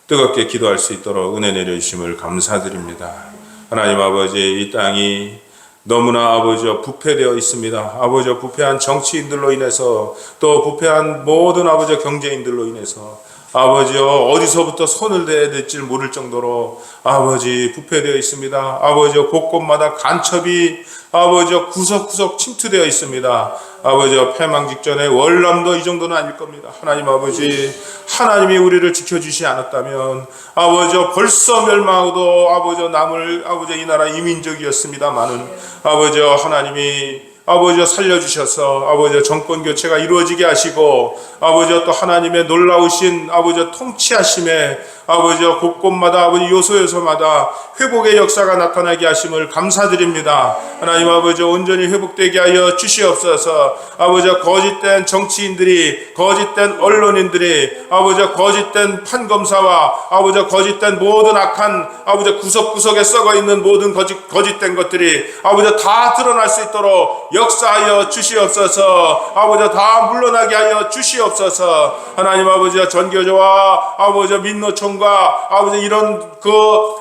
뜨겁게 기도할 수 있도록 은혜 내려주심을 감사드립니다. 하나님 아버지 이 땅이 너무나 아버지여 부패되어 있습니다. 아버지여 부패한 정치인들로 인해서 또 부패한 모든 아버지여 경제인들로 인해서 아버지여 어디서부터 손을 대야 될지 모를 정도로 아버지 부패되어 있습니다. 아버지여 곳곳마다 간첩이 아버지여 구석구석 침투되어 있습니다. 아버지여 패망 직전에 월남도 이 정도는 아닐 겁니다. 하나님 아버지, 하나님이 우리를 지켜주시지 않았다면 아버지여 벌써 멸망하고도 아버지여 남을 아버지여 이 나라 이민족이었습니다마는 아버지여 하나님이 아버지여 살려주셔서 아버지여 정권 교체가 이루어지게 하시고 아버지여 또 하나님의 놀라우신 아버지여 통치하심에 아버지여 곳곳마다 아버지 요소요소마다 회복의 역사가 나타나게 하심을 감사드립니다. 하나님 아버지 온전히 회복되게 하여 주시옵소서. 아버지 거짓된 정치인들이, 거짓된 언론인들이, 아버지 거짓된 판검사와 아버지 거짓된 모든 악한 아버지 구석구석에 썩어 있는 모든 거짓된 것들이 아버지 다 드러날 수 있도록 역사하여 주시옵소서. 아버지 다 물러나게 하여 주시옵소서. 하나님 아버지 전교조와 아버지 민노총과 아버지 이런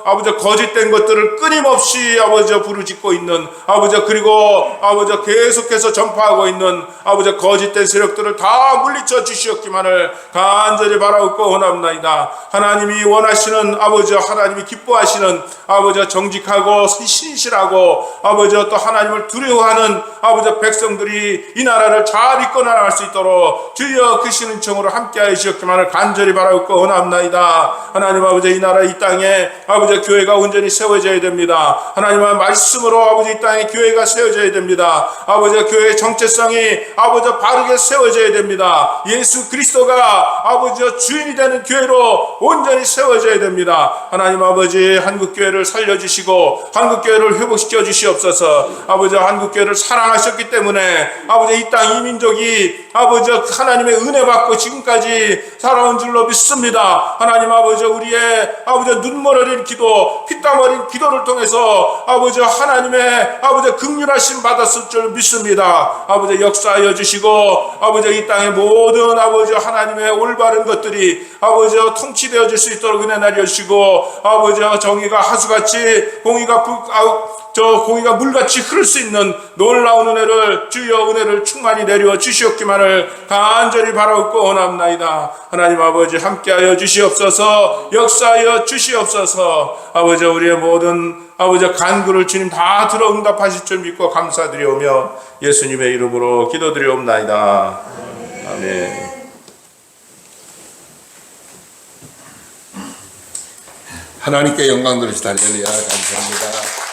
아버지 거짓된 것들을 끊임없이 아버지 부르짖고 있는 아버지 그리고 아버지 계속해서 전파하고 있는 아버지 거짓된 세력들을 다 물리쳐 주시옵기만을 간절히 바라옵고 원합나이다. 하나님이 원하시는 아버지, 하나님이 기뻐하시는 아버지 정직하고 신실하고 아버지 또 하나님을 두려워하는 아버지 백성들이 이 나라를 잘 이끌어 나갈 수 있도록 주여 크신 은총으로 함께하여 주시옵기만을 간절히 바라옵고 원합나이다. 하나님 아버지 이 나라 이 땅에 아버지 교회가 온전히 세워져야 됩니다. 하나님의 말씀으로 아버지 이 땅에 교회가 세워져야 됩니다. 아버지 교회의 정체성이 아버지 바르게 세워져야 됩니다. 예수 그리스도가 아버지 주인이 되는 교회로 온전히 세워져야 됩니다. 하나님 아버지 한국교회를 살려주시고 한국교회를 회복시켜 주시옵소서. 아버지 한국교회를 사랑하셨기 때문에 아버지 이 땅 이민족이 아버지 하나님의 은혜 받고 지금까지 살아온 줄로 믿습니다. 하나님 아버지 우리의 아버지 눈물 어린 기도, 피땀 어린 기도를 통해서 아버지 하나님의 아버지 긍휼하심 받았을 줄 믿습니다. 아버지 역사하여 주시고 아버지 이 땅의 모든 아버지 하나님의 올바른 것들이 아버지 통치되어 줄 수 있도록 은혜 내려 주시고 아버지 정의가 하수같이 공의가 물같이 흐를 수 있는 놀라운 은혜를 주여 은혜를 충만히 내려 주시옵기만을 간절히 바라옵고 원합나이다. 하나님 아버지 함께하여 주시옵소서. 역사하여 주시옵소서. 아버지 우리의 모든 아버지 간구를 주님 다 들어 응답하실 줄 믿고 감사드리오며 예수님의 이름으로 기도드리옵나이다. 아멘. 하나님께 영광 돌리시다 할렐루야. 감사합니다.